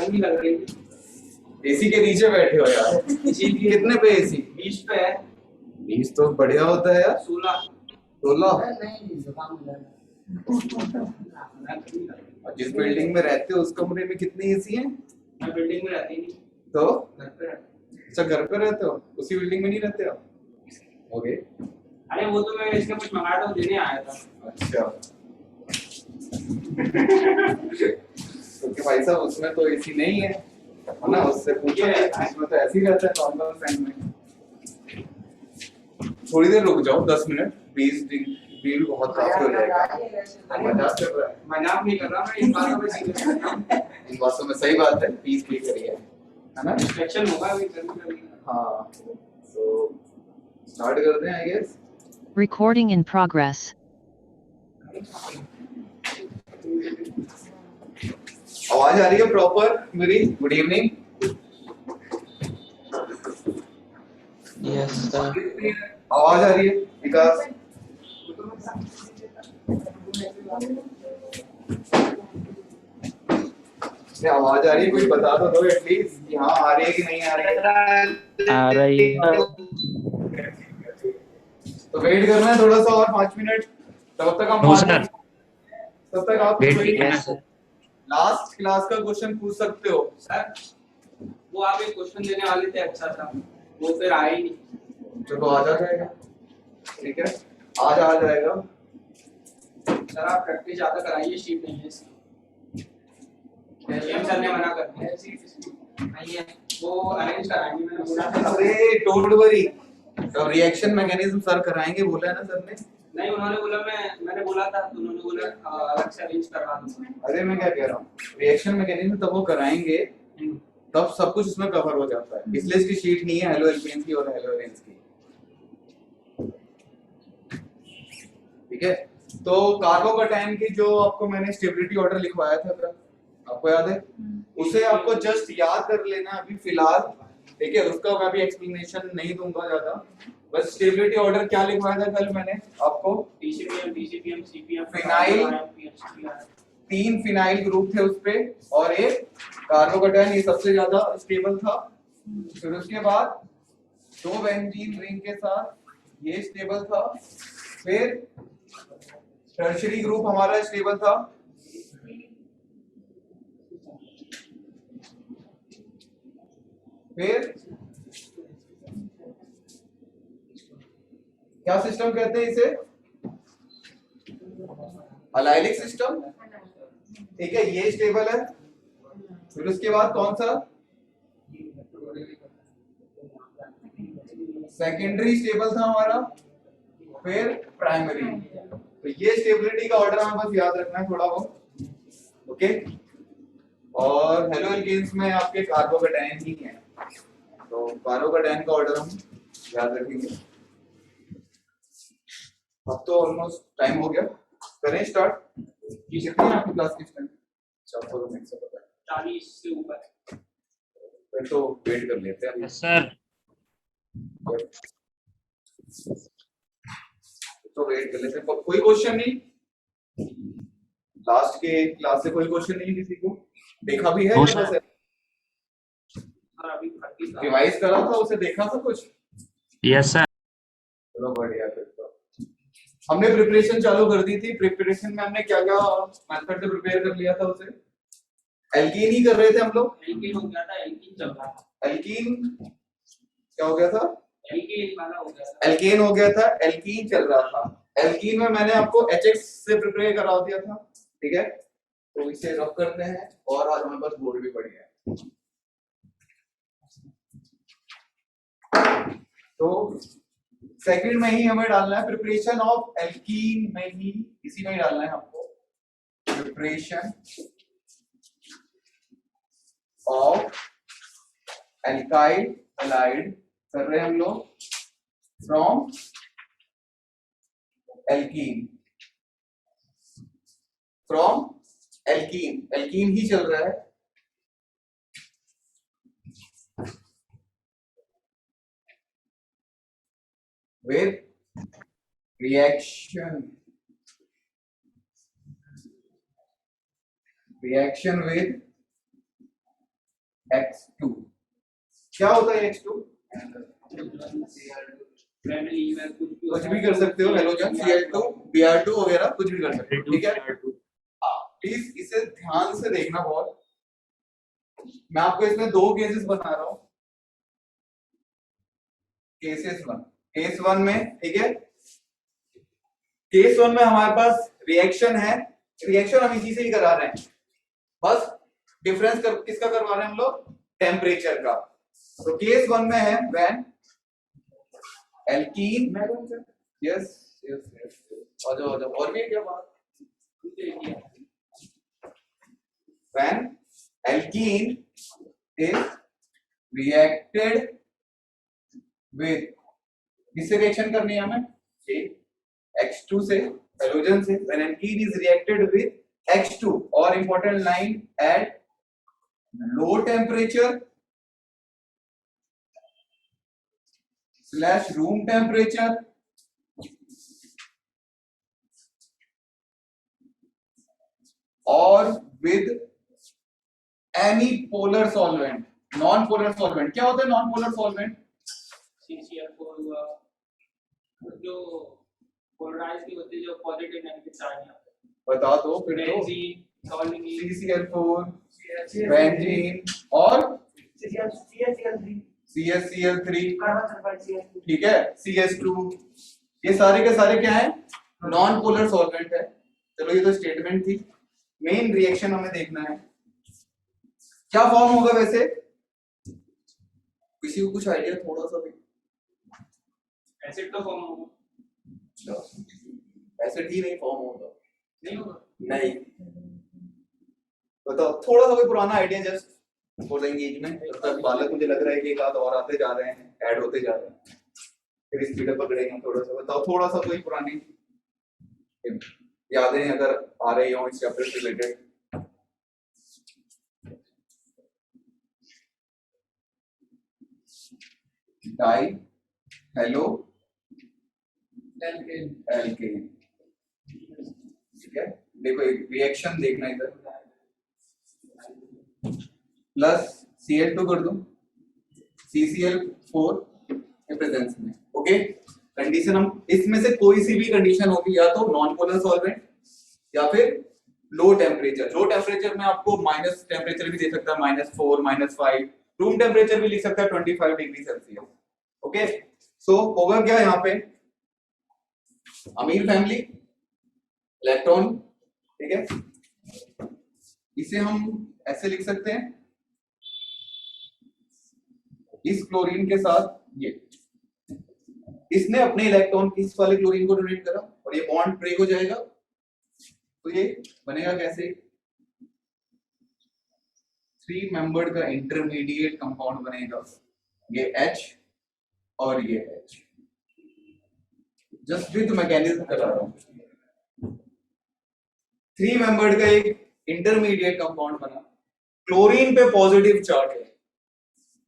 ठंडी लग रही है। एसी के नीचे बैठे हो यार। कितने पे एसी? 20 पे है। 20 तो बढ़िया होता है यार। 16 और जिस बिल्डिंग में रहते हो उस कमरे में कितने एसी हैं? मैं बिल्डिंग में रहती नहीं, तो घर पे रहती अच्छा घर पे रहते हो, उसी बिल्डिंग में नहीं रहते हो? ओके। अरे वो तो मैं इसका कुछ मंगाया था, देने आया था। अच्छा। क्योंकि भाई साहब उसमें तो एसी नहीं है ना, उससे पूछो। इसमें तो ऐसे ही रहता है नॉर्मल फैन में। थोड़ी देर रुक जाओ, 10 मिनट। 20 बिल बहुत काफी हो जाएगा। मजाक कर रहा है? मजाक नहीं कर रहा मैं, इन बातों में सीरियस कर रहा हूं। इन बातों में सही बात है, 20 पे करिए, है ना? डिस्ट्रैक्शन होगा अभी कभी। हाँ, तो स्टार्ट करते हैं I guess. Recording in progress. आवाज आ रही है प्रॉपर मेरी? Good evening. Yes sir. आवाज आ रही है विकास? आवाज आ रही है? कोई बता तो दो एटलीस्ट कि हाँ आ रही है कि नहीं आ रही है। आ रही है। तो वेट करना है थोड़ा सा और 5 मिनट, तब तक हम तब तक आप लास्ट क्लास का क्वेश्चन पूछ सकते हो। सर वो आप एक क्वेश्चन देने वाले थे, अच्छा था, वो फिर आया ही नहीं। चलो आ जाएगा, ठीक है, आज आ जाएगा। सर आप प्रैक्टिस ज्यादा कराइए, शीट नहीं है इसकी। सर ने मना कर दिया नहीं है, वो अरेंज कराएंगे, मैंने बोला था। अरे डोंट वरी, तो रिएक्शन मैकेनिज्म सर कराएंगे बोला है ना सर ने? नहीं उन्होंने बोला, मैंने बोला था तो उन्होंने बोला अलग से अरेंज करवा दूंगा। अरे मैं क्या कह रहा हूँ, रिएक्शन मैकेनिज्म तब वो कराएंगे तब सब कुछ इसमें कवर हो जाता है, इसलिए इसकी शीट नहीं है हेलो एल्केन्स की और हेलो एरेन्स की। ठीक है, तो कार्बोकैटायन की जो आपको मैंने स्टेबिलिटी ऑर्डर लिखवाया था, आपको याद है? उसे आपको जस्ट याद कर लेना अभी फिलहाल, ठीक है? उसका मैं भी एक्सप्लेनेशन नहीं दूंगा ज्यादा, बस स्टेबिलिटी ऑर्डर क्या लिखवाया था कल मैंने आपको? टीसीपीएम, टीसीपीएम, सीपीएम, फिनाइल, 3 फिनाइल ग्रुप थे उसपे और एक कार्बोकैटायन, ये सबसे ज्यादा स्टेबल था। फिर उसके बाद 2 बेंजीन रिंग के साथ ये स्टेबल था। फिर टर्शियरी ग्रुप हमारा स्टेबल था। फिर क्या सिस्टम कहते हैं इसे? अलाइलिक सिस्टम, ठीक है, ये स्टेबल है। फिर उसके बाद कौन सा? सेकेंडरी स्टेबल था हमारा, फिर प्राइमरी। तो ये स्टेबिलिटी का ऑर्डर हमें बस याद रखना है थोड़ा बहुत, ओके? और हेलो एल्केन्स में आपके कार्बोकैटायन ही है, तो कार्बोकैटायन का ऑर्डर हम याद रखेंगे। अब तो ऑलमोस्ट टाइम हो गया, करें स्टार्ट? कितनी है आपकी क्लास की स्टूडेंट? 400 से पता है, 40 से ऊपर। फिर तो वेट कर लेते हैं अभी। सर तो वेट कर लेते हैं, कोई क्वेश्चन नहीं? लास्ट के क्लास से कोई क्वेश्चन नहीं किसी को देखा भी है या बस अभी रिवाइज करा था, उसे देखा था कुछ? Yes sir. चलो बढ़िया, फिर तो हमने प्रिपरेशन चालू कर दी थी। प्रिपरेशन में हमने क्या क्या मेथड से प्रिपेयर कर लिया था उसे? एल्कीन ही कर रहे थे हम लोग। एल्कीन हो गया था, एल्कीन चल रहा था। एल्कीन क्या हो गया था? एल्कीन वाला हो गया था। एल्केन हो गया था, एल्कीन चल रहा था। एल्कीन में मैंने आपको HX से प्रिपेयर करा दिया था, ठीक है? तो इसे रब करते हैं और आज हमारे पास बोर्ड भी बढ़िया है। तो सेकंड में ही हमें डालना है प्रिपरेशन ऑफ एल्कीन, में ही इसी में ही डालना है हमको प्रिपरेशन ऑफ एल्काइल हैलाइड कर रहे हैं हम लोग from Elkin, from Elkin, Elkin ही चल रहा है। with reaction with X2 क्या होता है X2? कुछ भी कर सकते हो हेलोजन, Cl2 Br2 वगैरह कुछ भी कर सकते हो, ठीक है। प्लीज इसे ध्यान से देखना बहुत। मैं आपको इसमें दो केसेस बता रहा हूं। केस वन में, ठीक है, केस वन में हमारे पास रिएक्शन है, रिएक्शन हम इसी से ही करा रहे हैं, बस डिफरेंस किसका करवा रहे हैं हम लोग? टेम्परेचर का। तो केस वन में है व्हेन एल्कीन, यस यस, आ जाओ और भी है क्या बात? When alkene is reacted with, किससे रिएक्शन करनी है हमें? X2 से, हेलोजन से। When alkene is reacted with X2, और important line, at low temperature / room temperature or with any polar solvent, non polar solvent। क्या होता है non polar solvent? CCl4 हुआ, जो पोलराइज की होती है, जो पॉजिटिव नेगेटिव चार्ज है, बता दो फिर तो। बेंजीन, टॉल्यूइन, CCl4, बेंजीन और CSCl3, ठीक है, CS2, ये सारे के सारे क्या है? नॉन पोलर सॉल्वेंट है। चलो ये तो स्टेटमेंट थी, मेन रिएक्शन हमें देखना है क्या फॉर्म होगा। वैसे किसी को कुछ आइडिया थोड़ा सा भी? एसिड तो फॉर्म होगा, एसिड ही नहीं फॉर्म होगा, नहीं होगा, नहीं। बताओ थोड़ा सा कोई पुराना idea just for the engagement. तब तक बालक मुझे लग रहा है कि एक आध और आते जा रहे हैं, ऐड होते जा रहे हैं, फिर स्पीड अप पकड़ेंगे थोड़ा सा। बताओ थोड़ा सा कोई पुरानी यादें अगर आ रही हो इस चैप्टर से रिलेटेड। डाई हेलो एल्केन, ठीक है। देखो एक रिएक्शन देखना इधर, प्लस Cl2 कर दूं CCl4 के प्रेजेंस में, ओके। कंडीशन हम इसमें से कोई सी भी कंडीशन होगी, या तो नॉन पोलर सॉल्वेंट या फिर लो टेम्परेचर। लो टेम्परेचर में आपको माइनस टेम्परेचर भी दे सकता है, -4 -5, रूम टेम्परेचर भी लिख सकता है 25 डिग्री सेल्सियस, ओके। सो होगा क्या यहाँ पे? अमीन फैमिली, इलेक्ट्रॉन, ठीक है। इसे हम ऐसे लिख सकते हैं, इस क्लोरीन के साथ ये, इसने अपने इलेक्ट्रॉन किस वाले क्लोरीन को डोनेट करा और ये बॉन्ड ब्रेक हो जाएगा, तो ये बनेगा कैसे? 3 मेंबर्ड का इंटरमीडिएट कंपाउंड बनेगा, ये H और ये H। जस्ट विद मैकेनिज्म करा रहा हूं। 3 मेंबर्ड का एक इंटरमीडिएट कंपाउंड बना, क्लोरीन पे पॉजिटिव चार्ज है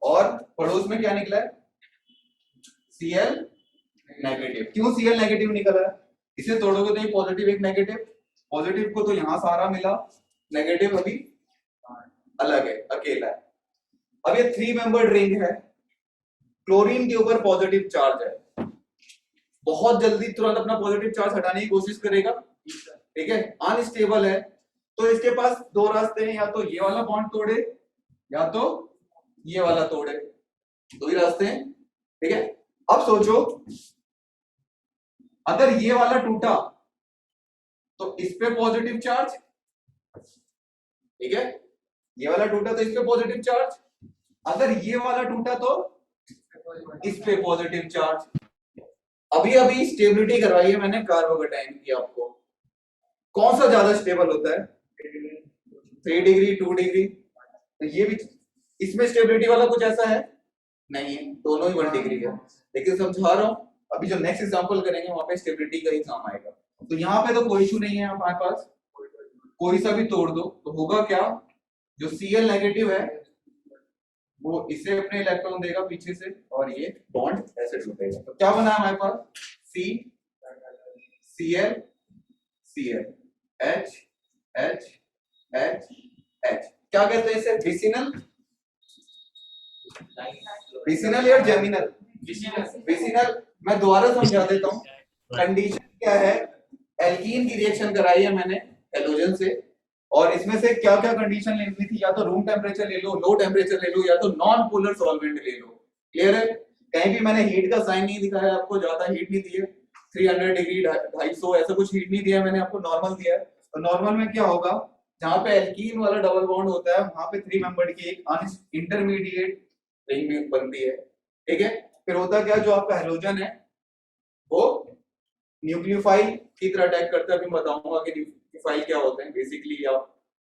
और पड़ोस में क्या निकला है? Cl negative. क्यों Cl नेगेटिव निकला है? इसे तोड़ोगे तो ये पॉजिटिव एक नेगेटिव, पॉजिटिव को तो यहां सारा मिला, नेगेटिव अभी अलग है, अकेला है। अब ये 3 मेंबर्ड रिंग है, क्लोरीन के ऊपर पॉजिटिव चार्ज है, बहुत जल्दी तुरंत अपना पॉजिटिव चार्ज हटाने की कोशिश करेगा, ठीक है। अनस्टेबल है, तो इसके पास दो रास्ते हैं, या तो ये वाला बॉन्ड तोड़े या तो ये वाला तोड़े, दो ही रास्ते हैं, ठीक है। अब सोचो अगर ये वाला टूटा तो इस पे पॉजिटिव चार्ज, ठीक है, ये वाला टूटा तो इस पे पॉजिटिव चार्ज, अगर ये वाला टूटा तो इस पे पॉजिटिव चार्ज। अभी अभी स्टेबिलिटी करवाई है मैंने कार्बोकेटाइन की आपको, कौन सा ज्यादा स्टेबल होता है? 3 डिग्री 2 डिग्री, तो ये भी इसमें स्टेबिलिटी वाला कुछ ऐसा है नहीं है, दोनों ही 1 डिग्री है। लेकिन समझा रहा हूं, अभी जो नेक्स्ट एग्जांपल करेंगे वहां पे स्टेबिलिटी का ही काम आएगा। तो यहाँ पे तो कोई इशू नहीं है हमारे पास, कोई सा भी तोड़ दो तो होगा क्या? जो Cl नेगेटिव है वो इसे अपने इलेक्ट्रॉन देगा पीछे से और ये बॉन्ड ऐसे टूटेगा। तो क्या बना हमारे पास? C Cl Cl H H H H। क्या कहते हैं इसे? विसिनल विसिनल या जेमिनल? विसिनल। मैं दोबारा समझा देता हूँ। कंडीशन क्या है, एल्कीन की रिएक्शन कराई है मैंने हैलोजन से, और इसमें से क्या क्या कंडीशन लेनी थी, या तो रूम टेम्परेचर ले लो, लो टेम्परेचर ले लो, या तो नॉन पोलर सॉल्वेंट ले लो। क्लियर है? कहीं भी मैंने हीट का साइन नहीं दिखाया आपको, ज्यादा हीट नहीं दी है, 300 डिग्री 250 ऐसा कुछ हीट नहीं दिया मैंने आपको, नॉर्मल दिया है। तो नॉर्मल में क्या होगा, जहां पे एल्कीन वाला डबल बॉन्ड होता है वहां पे 3 मेंबर की एक इंटरमीडिएट रिंग बनती है। ठीक है, फिर होता क्या, जो आपका हैलोजन है वो न्यूक्लियोफाइल की तरह अटैक करता है। अभी मैं बताऊंगा कि न्यूक्लियोफाइल क्या होते हैं। बेसिकली आप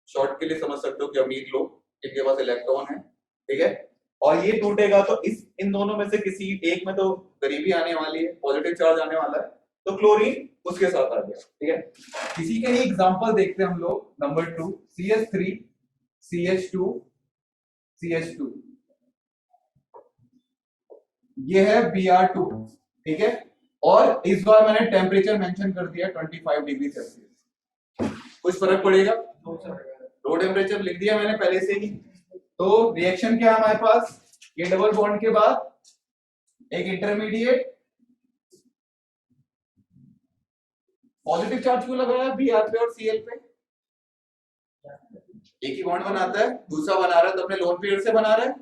शॉर्ट के लिए समझ सकते हो कि अमीर लोग इनके पास इलेक्ट्रॉन है। ठीक है, और ये टूटेगा तो इन दोनों में से किसी एक में तो गरीबी आने वाली है, पॉजिटिव चार्ज आने वाला है, तो क्लोरीन उसके साथ आ गया। ठीक है, इसी के ही एग्जांपल देखते हैं हम लोग। नंबर 2 CH3 CH2 CH2, ये है Br2। ठीक है, और इस बार मैंने टेम्परेचर मेंशन कर दिया 25 डिग्री सेल्सियस। कुछ फर्क पड़ेगा? लो टेम्परेचर लिख दिया मैंने पहले से ही। तो रिएक्शन क्या है हमारे पास, ये डबल बॉन्ड के बाद एक इंटरमीडिएट पॉजिटिव चार्ज क्यों लग रहा है Br पे और Cl पे? एक ही बॉन्ड बनाता है, दूसरा बना रहा है तो अपने लोन पेयर से बना रहा है,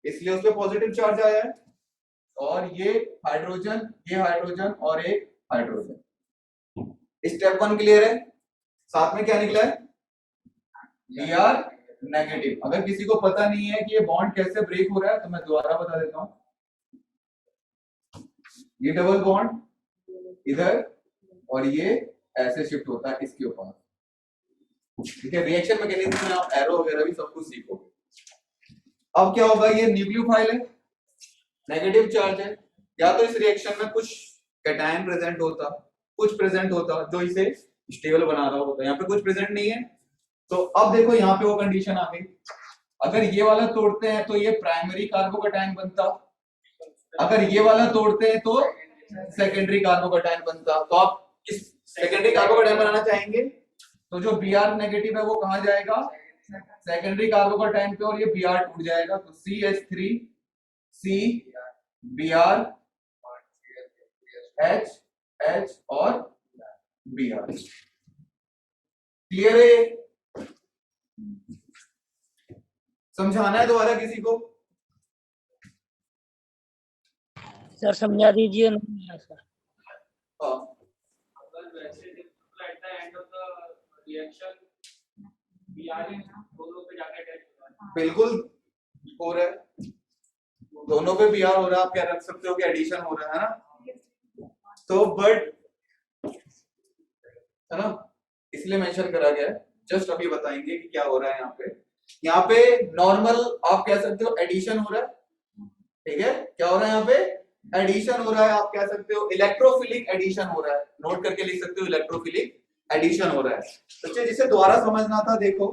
इसलिए उस पे पॉजिटिव चार्ज आया है। और ये हाइड्रोजन और एक हाइड्रोजन। स्टेप 1 क्लियर है? साथ में क्या निकला है, Br नेगेटिव। अगर किसी को पता नहीं है कि ये बॉन्ड कैसे ब्रेक हो रहा है तो मैं दोबारा बता देता हूं। ये डबल बॉन्ड इधर और ये ऐसे शिफ्ट होता है इसके ऊपर। ठीक है, रिएक्शन मैकेनिज्म में आप एरो वगैरह भी सब कुछ सीखोगे। अब क्या होगा, ये न्यूक्लियोफाइल है, नेगेटिव चार्ज है, या तो इस रिएक्शन में कुछ कैटायन प्रेजेंट होता, कुछ प्रेजेंट होता जो इसे स्टेबल बना रहा होता, यहाँ पे कुछ प्रेजेंट नहीं है। तो अब देखो यहाँ पे वो कंडीशन आ गई, अगर ये वाला तोड़ते हैं तो ये प्राइमरी कार्बोकैटायन बनता, अगर ये वाला तोड़ते हैं तो सेकेंडरी कार्बोकैटायन बनता। तो आप किस सेकेंडरी कार्बोकैटायन बनाना चाहेंगे, तो जो Br नेगेटिव है वो कहां जाएगा, सेकेंडरी कार्बोकैटायन पे, और ये Br टूट जाएगा तो CH3 C Br H H और Br। क्लियर है? समझाना है दोबारा किसी को? सर समझा दीजिए। नहीं है सर। हाँ, अगर वैसे देखो at the end of the reaction Br दोनों पे जाके अटैच हो रहा है। बिल्कुल हो रहा है, दोनों पे Br हो रहा है। आप क्या रख सकते हो कि एडिशन हो रहा है ना, तो बट है ना, इसलिए मेंशन करा गया है। जस्ट अभी बताएंगे कि क्या हो रहा है यहाँ पे। यहाँ पे नॉर्मल आप कह सकते हो एडिशन हो रहा है। ठीक है, क्या हो रहा है यहाँ पे, एडिशन हो रहा है। आप कह सकते हो इलेक्ट्रोफिलिक एडिशन हो रहा है, नोट करके लिख सकते हो इलेक्ट्रोफिलिक एडिशन हो रहा है। बच्चे जिसे दोबारा समझना था, देखो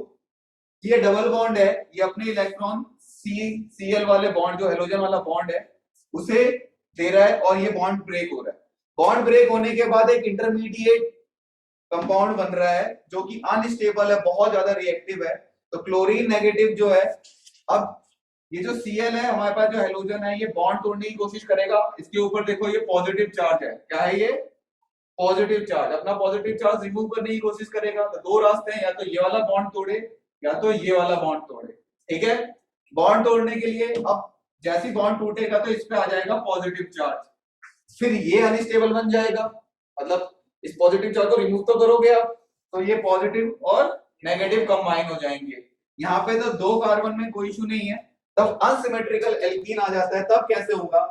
ये डबल बॉन्ड है, ये अपने इलेक्ट्रॉन Cl वाले बॉन्ड, जो हेलोजन वाला बॉन्ड है उसे दे रहा है, और ये बॉन्ड ब्रेक हो रहा है। बॉन्ड ब्रेक होने के बाद एक इंटरमीडिएट कंपाउंड बन रहा है जो कि अनस्टेबल है, बहुत ज्यादा रिएक्टिव है। तो क्लोरीन नेगेटिव जो है, अब ये जो Cl है हमारे पास, जो हेलोजन है, ये बॉन्ड तोड़ने की कोशिश करेगा। इसके ऊपर देखो ये पॉजिटिव चार्ज है, क्या है ये, पॉजिटिव चार्ज। अपना पॉजिटिव चार्ज रिमूव करने की कोशिश करेगा। तो दो रास्ते हैं, या तो ये वाला बॉन्ड तोड़े या तो ये वाला बॉन्ड तोड़े। ठीक है, बॉन्ड तोड़ने के लिए अब जैसी बॉन्ड टूटेगा तो इस पे आ जाएगा पॉजिटिव चार्ज, फिर ये अनस्टेबल बन जाएगा। मतलब इस पॉजिटिव चार्ज को रिमूव तो करोगे आप, तो ये पॉजिटिव और नेगेटिव कंबाइन हो जाएंगे। यहाँ पे तो 2 कार्बन में कोई इशू नहीं है, तब अनसिमेट्रिकल एल्कीन आ जाता है। तब कैसे होगा,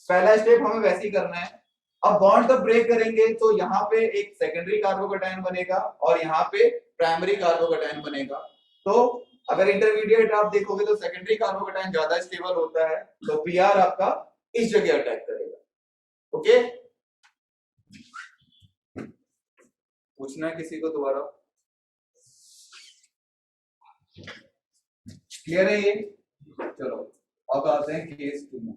पहला स्टेप हमें वैसे ही करना है। अब बॉन्ड तब ब्रेक करेंगे तो यहाँ पे एक सेकेंडरी कार्बोकैटायन बनेगा और यहाँ पे प्राइमरी कार्बोकैटायन बनेगा। तो अगर इंटरमीडिएट आप देखोगे तो सेकेंडरी कार्बोकैटायन ज्यादा स्टेबल होता है, तो Br आपका इस जगह अटैक करेगा। ओके, पूछना है किसी को दोबारा? क्लियर है ये? चलो अब आते हैं केस 2 में।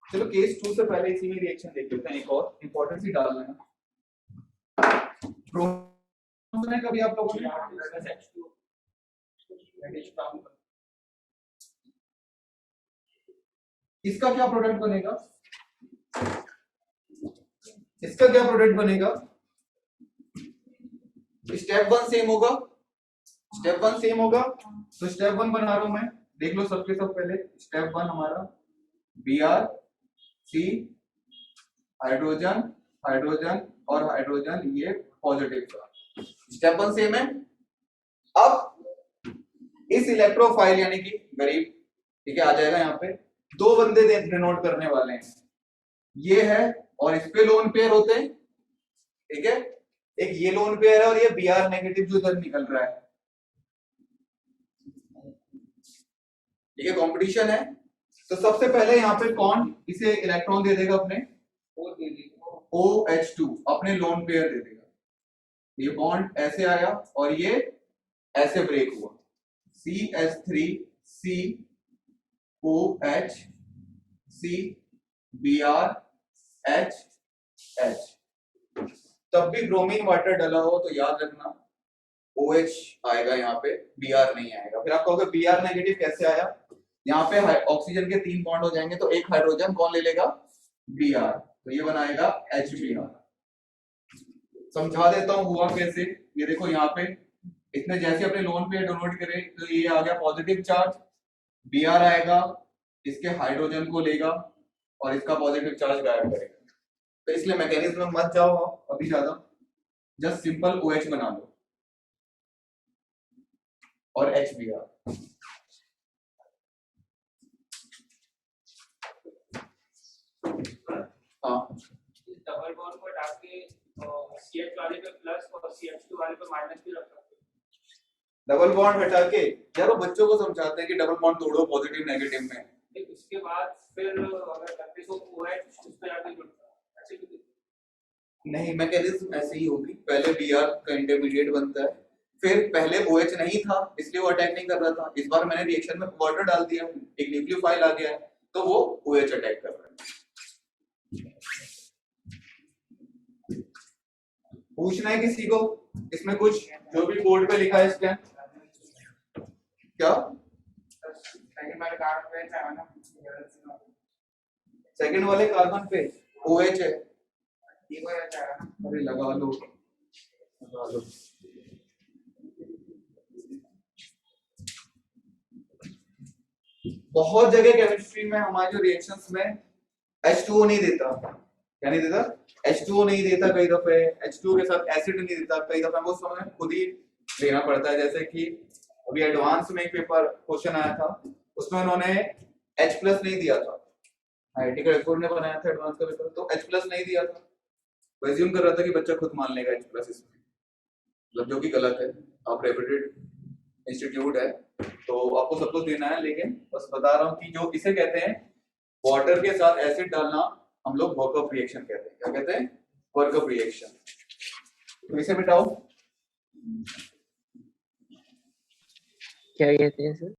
चलो केस 2 से पहले इसी में रिएक्शन देख लेते हैं। एक और इंपॉर्टेंट सी डाल लेना। कभी आप लोगों ने रेडिश ब्राउन। इसका क्या प्रोडक्ट बनेगा? इसका क्या प्रोडक्ट बनेगा? स्टेप 1 सेम होगा, स्टेप 1 सेम होगा, तो स्टेप 1 बना रहा हूं मैं, देख लो सबके सब पहले। स्टेप 1 हमारा Br C हाइड्रोजन हाइड्रोजन और हाइड्रोजन, ये पॉजिटिव का। स्टेप 1 सेम है। अब इस इलेक्ट्रोफाइल यानी कि गरीब, ठीक है, आ जाएगा यहाँ पे, दो बंदे डिनोट करने वाले हैं, ये है और इस पे लोन पेयर होते हैं, ठीक है, एक ये लोन पेयर है और ये Br नेगेटिव जो इधर निकल रहा है, ठीक है, कंपटीशन है। तो सबसे पहले यहाँ पे कौन इसे इलेक्ट्रॉन दे देगा? अपने फोर दे दी OH2 अपने लोन पेयर दे देगा। ये बॉन्ड ऐसे आया और ये ऐसे ब्रेक हुआ, CH3 C OH C Br H H। तब भी ब्रोमीन वाटर डला हो तो याद रखना OH आएगा यहाँ पे, Br नहीं आएगा। फिर आप कहोगे Br नेगेटिव कैसे आया? यहाँ पे ऑक्सीजन के 3 बॉन्ड हो जाएंगे तो एक हाइड्रोजन कौन ले लेगा? Br, तो ये बनाएगा HBr। समझा देता हूँ हुआ कैसे। ये देखो यहाँ पे इसने जैसे अपने लोन पे डोनेट करे तो ये आ गया पॉजिटिव चार्ज, Br आएगा, इसके हाइड्रोजन को लेगा और इसका पॉजिटिव चार्ज गायब करेगा। तो इसलिए मैकेनिज्म में मत जाओ अभी ज्यादा, जस्ट सिंपल OH बना लो और HBr। हाँ, डबल बॉन्ड को हटा के CH वाले पे प्लस और CH2 वाले पे माइनस भी रख सकते हैं। डबल बॉन्ड हटा के यार वो बच्चों को समझाते हैं कि डबल बॉन्ड तोड़ो पॉजिटिव नेगेटिव में, फिर उसके बाद फिर अगर करते तो OH उस पे जाके जुड़ता है, ऐसे भी नहीं, मैकेनिज्म ऐसे ही होगी। पहले Br का इंटरमीडिएट बनता है, फिर पहले OH नहीं था इसलिए वो अटैक नहीं कर रहा था, इस बार मैंने रिएक्शन में वाटर डाल दिया, एक न्यूक्लियोफाइल आ गया है तो वो OH अटैक कर रहा है। पूछना है किसी को इसमें कुछ, जो भी बोर्ड पे लिखा है इसके क्या? सेकंड वाले कार्बन पे OH है, अरे लगा लो लगा लो। बहुत जगह केमिस्ट्री में हमारे जो रिएक्शंस में H2O नहीं देता, क्या नहीं देता? H2O नहीं देता, कई दफे H2O के साथ एसिड नहीं देता, कई दफे वो समय खुद ही लेना पड़ता है। जैसे कि अभी एडवांस में एक पेपर क्वेश्चन आया था, उसमें उन्होंने H+ नहीं दिया था, IIT खड़गपुर ने बनाया था एडवांस का पेपर, तो H+ नहीं दिया था, वो एज्यूम कर रहा था कि बच्चा खुद मान लेगा H+ इसमें, मतलब जो कि गलत है। आप रेप्यूटेड इंस्टीट्यूट है तो आपको सब कुछ देना है, लेकिन बस बता रहा हूँ कि जो इसे कहते हैं वाटर के साथ एसिड डालना, हम लोग वर्कअप रिएक्शन कहते हैं। क्या कहते हैं? Workup reaction. तो इसे मिटाओ, क्या कहते हैं सर?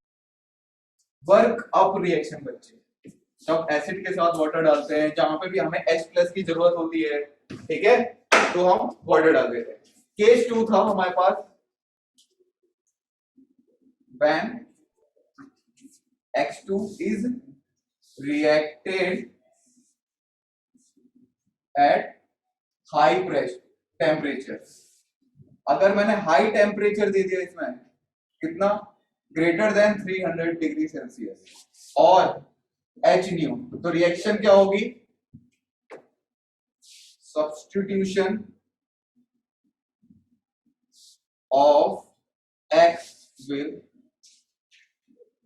वर्क अप रिएक्शन बच्चे। जब एसिड के साथ वाटर डालते हैं, जहां पे भी हमें H+ की जरूरत होती है, ठीक है, तो हम वाटर डाल देते हैं। केस 2 था हमारे पास, when X2 is reacted at high pressure temperature। अगर मैंने हाई टेम्परेचर दे दिया इसमें, कितना? ग्रेटर देन 300 डिग्री सेल्सियस और H-nu, तो रिएक्शन क्या होगी? Substitution of X will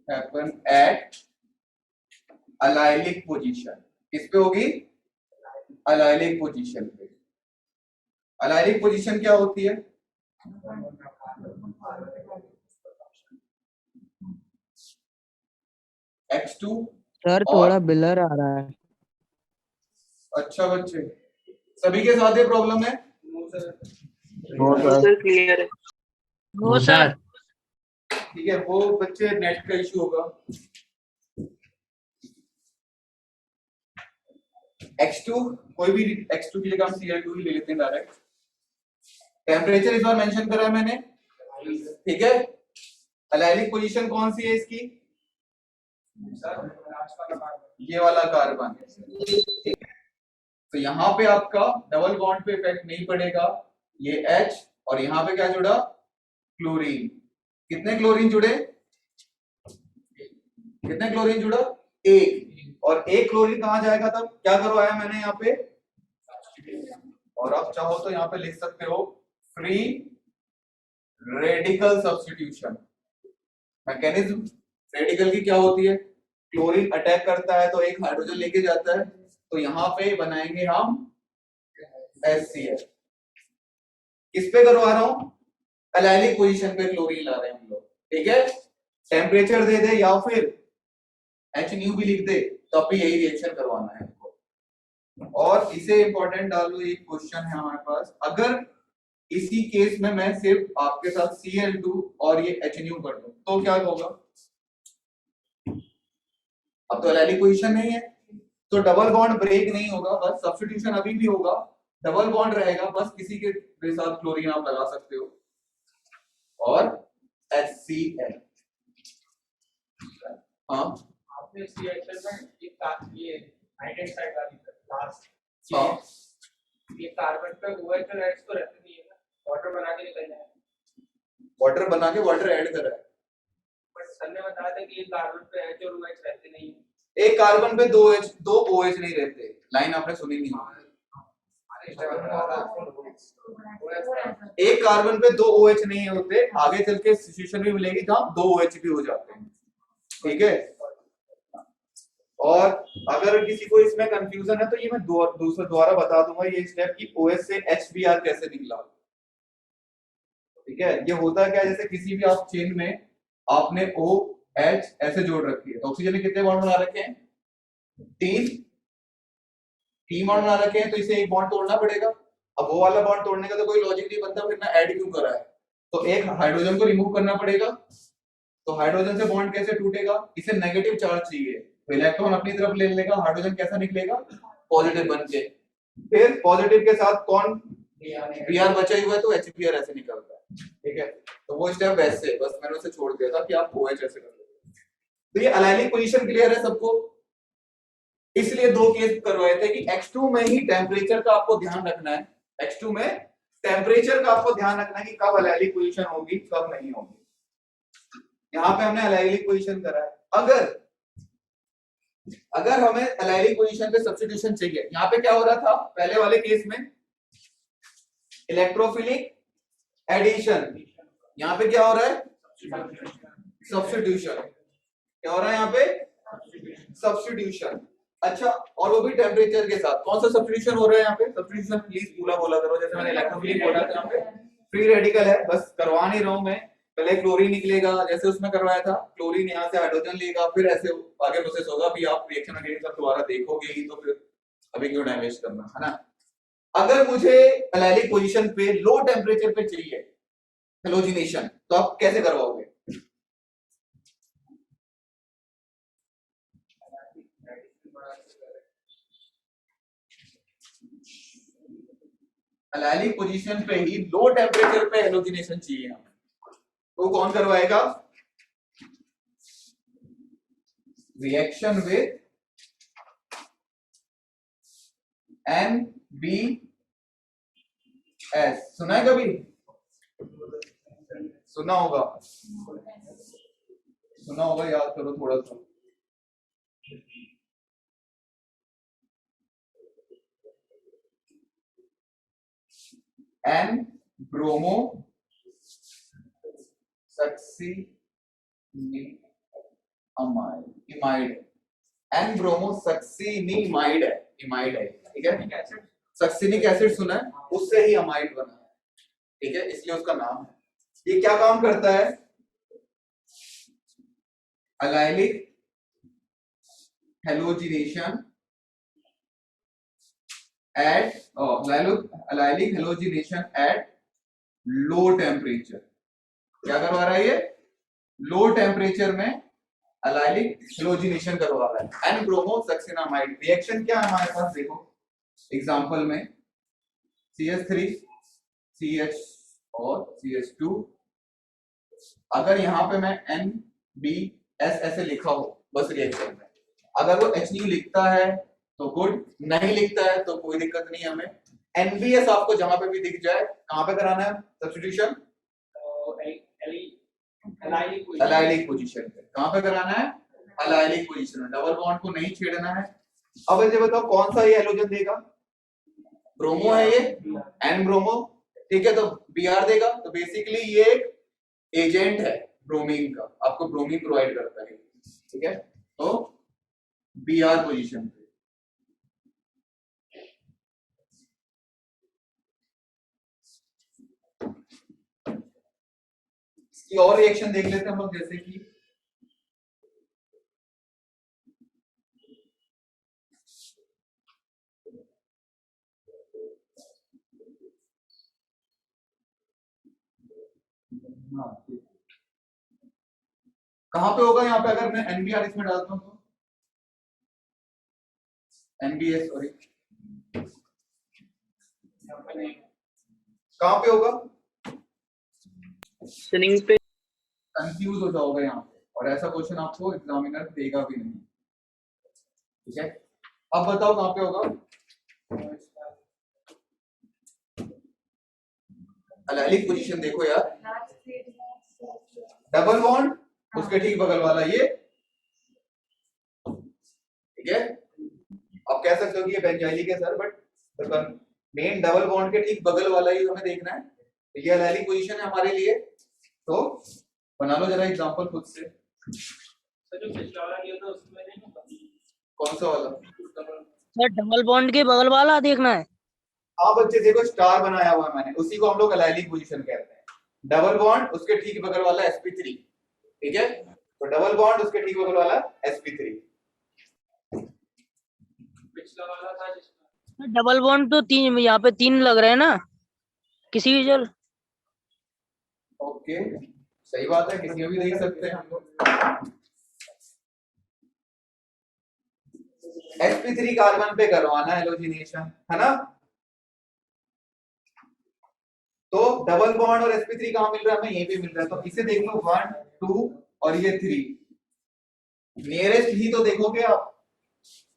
happen at allylic position। किस पे होगी? allylic पोजीशन पे। allylic पोजीशन क्या होती है? X2 सर थोड़ा ब्लर आ रहा है। अच्छा बच्चे, सभी के साथ ये प्रॉब्लम है? सर क्लियर है। No sir. ठीक है, वो बच्चे नेट का इशू होगा। X2, कोई भी X2 की जगह हम Cl2 ही ले लेते हैं डायरेक्ट। टेम्परेचर इस बार मेंशन करा है मैंने, ठीक है, एलाइलिक पोजीशन कौन सी है इसकी? ये वाला कार्बन। ठीक है, तो यहाँ पे आपका डबल बॉन्ड पे इफेक्ट नहीं पड़ेगा, ये H, और यहाँ पे क्या जुड़ा? क्लोरीन। कितने क्लोरीन जुड़े? कितने क्लोरीन जुड़ा? एक। और एक क्लोरीन कहां जाएगा तब? क्या करवाया मैंने यहाँ पे? और आप चाहो तो यहाँ पे लिख सकते हो free radical substitution. Mechanism radical की क्या होती है? क्लोरीन अटैक करता है तो एक हाइड्रोजन लेके जाता है, तो यहाँ पे बनाएंगे हम HCl। किस पे करवा रहा हूं? एलाइलिक पोजीशन पे क्लोरीन ला रहे हैं हम लोग। ठीक है, टेम्परेचर दे दे या फिर HNU भी लिख दे, तब भी यही रिएक्शन करवाना है हमको। और इसे इंपॉर्टेंट डालो, एक क्वेश्चन है हमारे पास, अगर इसी केस में मैं सिर्फ आपके साथ Cl2 और ये HNU कर दूं तो क्या होगा? अब तो एलाइलिक पोजीशन नहीं है, तो डबल बॉन्ड ब्रेक नहीं होगा, बस सब्स्टिट्यूशन अभी भी होगा, डबल बॉन्ड रहेगा, बस किसी के साथ क्लोरीन आप लगा सकते हो और HCl। हाँ, आपने इस रिएक्शन में ये हाइड्रेट साइड वाली लास्ट हाँ, ये कार्बन पे OH और H तो रहते नहीं है ना, वाटर बना के निकल जाएगा। वाटर बना के वाटर ऐड कर रहा है, बट सर ने बताया था कि ये कार्बन पे H और OH रहते नहीं है। एक कार्बन पे दो OH नहीं रहते, लाइन आपने सुनी नहीं होगी। एक कार्बन पे दो OH नहीं होते, आगे चल के सिचुएशन भी मिलेगी जहां दो OH भी हो जाते हैं। ठीक है, और अगर किसी को इसमें कंफ्यूजन है तो ये मैं दोबारा बता दूंगा ये स्टेप की OH से HBr कैसे निकला। ठीक है, ये होता क्या है, जैसे किसी भी आप चेन में आपने OH ऐसे जोड़ रखी है, तो ऑक्सीजन ने कितने बॉन्ड बना रखे हैं? तीन बॉन्ड बना रखे हैं, तो इसे एक बॉन्ड तोड़ना पड़ेगा। अब वो वाला बॉन्ड तोड़ने का तो कोई लॉजिक नहीं बनता, फिर ना ऐड क्यों करा है, तो एक हाइड्रोजन को रिमूव करना पड़ेगा। तो हाइड्रोजन से बॉन्ड कैसे टूटेगा? इसे नेगेटिव चार्ज चाहिए, तो इलेक्ट्रॉन अपनी तरफ ले लेगा, हाइड्रोजन कैसा निकलेगा? पॉजिटिव बन के। फिर पॉजिटिव के साथ कौन? Br बचा हुआ है, तो HBr ऐसे निकलता है। ठीक है, तो वो स्टेप वैसे, बस मैंने उसे छोड़ दिया था कि आप OH ऐसे कर लो। तो ये एलाइलिक पोजीशन क्लियर है सबको? इसलिए दो केस करवाए थे कि X2 में ही टेम्परेचर का आपको ध्यान रखना है, X2 में टेम्परेचर का आपको ध्यान रखना है कि कब एलाइलिक पोजीशन होगी कब नहीं होगी। यहाँ पे हमने एलाइलिक पोजीशन करा है। अगर हमें एलाइलिक पोजीशन पे सब्स्टिट्यूशन चाहिए, यहाँ पे क्या हो रहा था पहले वाले केस में? Electrophilic addition. यहाँ पे क्या हो रहा है? सब्स्टिट्यूशन। क्या हो रहा है यहाँ पे? सब्स्टिट्यूशन। अच्छा, और वो भी टेम्परेचर के साथ। कौन सा सब्स्टिट्यूशन हो रहा है यहाँ पे? सब्स्टिट्यूशन प्लीज पूरा बोला करो, जैसे मैंने इलेक्ट्रोफिलिक बोला था, यहाँ पे फ्री रेडिकल है, बस करवा नहीं रहा हूं मैं। पहले क्लोरीन निकलेगा जैसे उसमें करवाया था, क्लोरीन यहाँ से हाइड्रोजन लेगा, फिर ऐसे आगे प्रोसेस होगा। भी आप रिएक्शन अगेन सब दोबारा देखोगे ही, तो फिर अभी क्यों डैमेज करना, है ना। अगर मुझे एलाइलिक पोजीशन पे लो टेम्परेचर पे चाहिए हेलोजिनेशन, तो आप कैसे करवाओगे? एलाइलिक पोजीशन पे ही लो टेम्परेचर पे हेलोजिनेशन चाहिए हमें, तो कौन करवाएगा? Reaction with NBS। सुना है कभी? सुना होगा, याद करो थोड़ा सा। N bromo imide. N bromo succinimide है, इमाइड है। ठीक है, सक्सिनिक एसिड सुना है, उससे ही अमाइड बना है। ठीक है, इसलिए उसका नाम है। ये क्या काम करता है? Allylic halogenation at allylic halogenation at low temperature. क्या करवा रहा है ये? लो टेम्परेचर में एलाइलिक हेलोजिनेशन करवा रहा है। N bromo सक्सिनामाइड। रिएक्शन क्या है हमारे पास, देखो एग्जांपल में CH3 CH और CH2 अगर यहाँ पे मैं NBS ऐसे लिखा हो बस रिएक्शन में, अगर वो HNU लिखता है तो गुड, नहीं लिखता है तो कोई दिक्कत नहीं हमें। NBS आपको जहां पे भी दिख जाए कहां पे कराना है सब्स्टिट्यूशन? एलाइलिक पोजीशन पे। कहां पे कराना है? एलाइलिक पोजीशन में। डबल बॉन्ड को नहीं छेड़ना है। अब ये बताओ कौन सा ये हैलोजन देगा? ब्रोमो है ये, N ब्रोमो, ठीक है, तो Br देगा। तो बेसिकली ये एक एजेंट है ब्रोमीन का, आपको ब्रोमीन प्रोवाइड करता है, ठीक है। तो Br पोजीशन पे इसकी और रिएक्शन देख लेते हैं हम लोग, जैसे कि कहां पे होगा? यहाँ पे अगर मैं NBr इसमें डालता हूं तो NBS, सॉरी, कहां पे होगा? स्ट्रिंग पे। कंफ्यूज हो जाओगे यहाँ पे, और ऐसा क्वेश्चन आपको एग्जामिनर देगा भी नहीं, ठीक है। अब बताओ कहां पे होगा? एलाइलिक पोजीशन देखो यार, डबल बॉन्ड उसके ठीक बगल वाला ये, ठीक है। आप कह सकते हो कि ये बेंजाइलिक है sir, but main double bond के ठीक बगल वाला ही हमें देखना है। तो ये एलाइलिक पोजीशन है हमारे लिए, तो बना लो जरा एग्जांपल खुद से। सर जो पिछला वाला किया था उसमें नहीं होगा? कौन सा वाला? सर डबल बॉन्ड के बगल वाला देखना है। हाँ बच्चे देखो, स्टार बनाया हुआ है मैंने, उसी को हम लोग एलाइलिक पोजीशन कहते हैं। डबल बॉन्ड उसके ठीक बगल वाला sp3, ठीक है। तो डबल बॉन्ड उसके ठीक बगल वाला sp3। पिछला वाला था जिसमें डबल बॉन्ड तो तीन, यहाँ पे तीन लग रहे हैं ना किसी भी जल। ओके, सही बात है, किसी में भी देख सकते हैं हम लोग। sp3 कार्बन पे करवाना है हेलोजिनेशन, है ना। तो डबल बॉन्ड और sp3 कहां मिल रहा है? हमें यहीं पे मिल रहा है। तो इसे देख लो 1 2 और ये 3, नियरेस्ट ही तो देखोगे आप।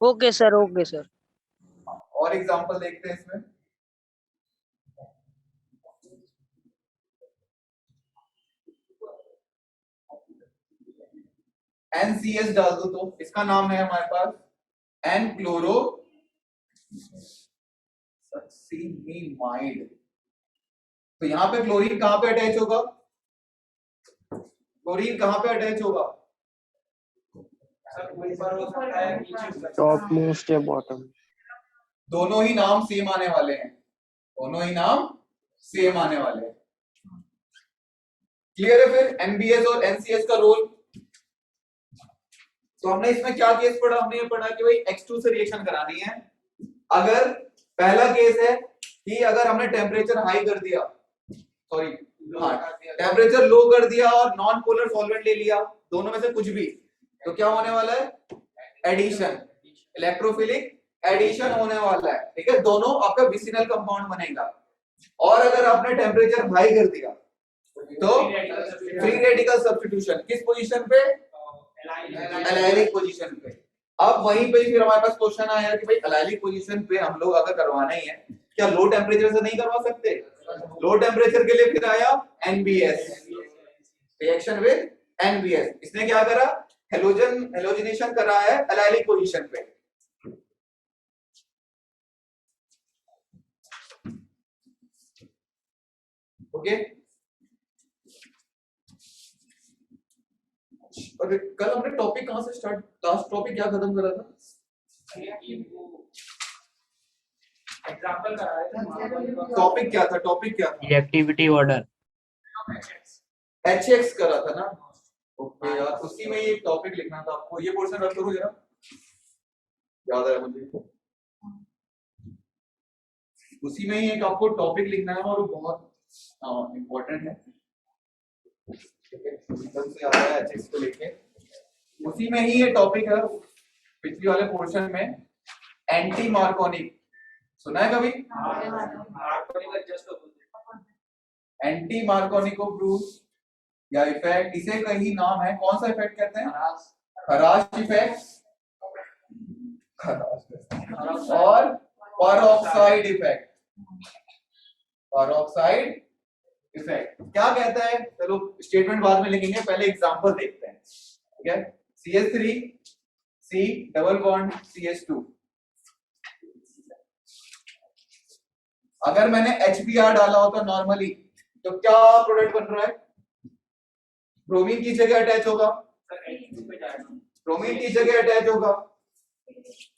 Okay sir, okay sir. और एग्जांपल देखते हैं इसमें। NCS डाल दो तो इसका नाम है हमारे पास N क्लोरो सक्सिनिमाइड। तो यहाँ पे क्लोरीन कहां पे अटैच होगा? क्लोरीन कहां पे अटैच होगा? सर ऊपर हो सकता है नीचे। टॉप मोस्ट या बॉटम? दोनों ही नाम सेम आने वाले हैं, दोनों ही नाम सेम आने वाले हैं। क्लियर है? फिर NBS और NCS का रोल। तो हमने इसमें क्या केस पढ़ा? हमने ये पढ़ा कि भाई X2 से रिएक्शन करानी है। अगर पहला केस है कि अगर हमने टेम्परेचर हाई कर दिया, सॉरी हाँ, टेम्परेचर लो कर दिया और नॉन पोलर सॉल्वेंट ले लिया, दोनों में से कुछ भी, तो क्या होने वाला है? एडिशन, इलेक्ट्रोफिलिक एडिशन होने वाला है, ठीक है। दोनों आपका विसिनल कंपाउंड बनेगा। और अगर आपने टेम्परेचर हाई कर दिया तो फ्री रेडिकल सब्स्टिट्यूशन किस पोजीशन पे? एलाइलिक पोजीशन पे। अब वहीं पे फिर हमारे पास क्वेश्चन आया कि भाई एलाइलिक पोजीशन पे हम लोग अगर करवाना ही है, क्या लो टेम्परेचर से नहीं करवा सकते? लो टेम्परेचर के लिए फिर आया NBS, रिएक्शन विद NBS। इसने क्या करा? हेलोजिनेशन करा है एलाइलिक पोजीशन पे। ओके, और कल हमने टॉपिक कहां से स्टार्ट, लास्ट टॉपिक क्या खत्म करा था? एग्जांपल कराया था। टॉपिक क्या था? टॉपिक क्या था? Reactivity order. HX करा था ना। ओके यार, उसी में ये टॉपिक लिखना था आपको। ये पोर्शन रख करो जरा, याद है मुझे। उसी में ही एक आपको टॉपिक लिखना है और वो बहुत इंपॉर्टेंट है, ठीक है। एकदम से आता है HX को लेके, उसी में ही ये टॉपिक है। पिछली वाले पोर्शन में एंटी मार्कोनिक सुना है कभी? मार्कोनिक जस्ट एंटी मार्कोनिको प्रूफ या इफेक्ट, इसे कहीं नाम है, कौन सा इफेक्ट कहते हैं? खराश खराश इफेक्ट, खराश, और परऑक्साइड इफेक्ट। परऑक्साइड इफेक्ट क्या कहता है? चलो स्टेटमेंट बाद में लिखेंगे, पहले एग्जांपल देखते हैं। ठीक है, CH3 C double bond CH2, अगर मैंने HBr डाला होता नॉर्मली तो क्या प्रोडक्ट बन रहा है? ब्रोमीन की जगह अटैच होगा, H2 पे जाएगा। ब्रोमीन की जगह अटैच होगा।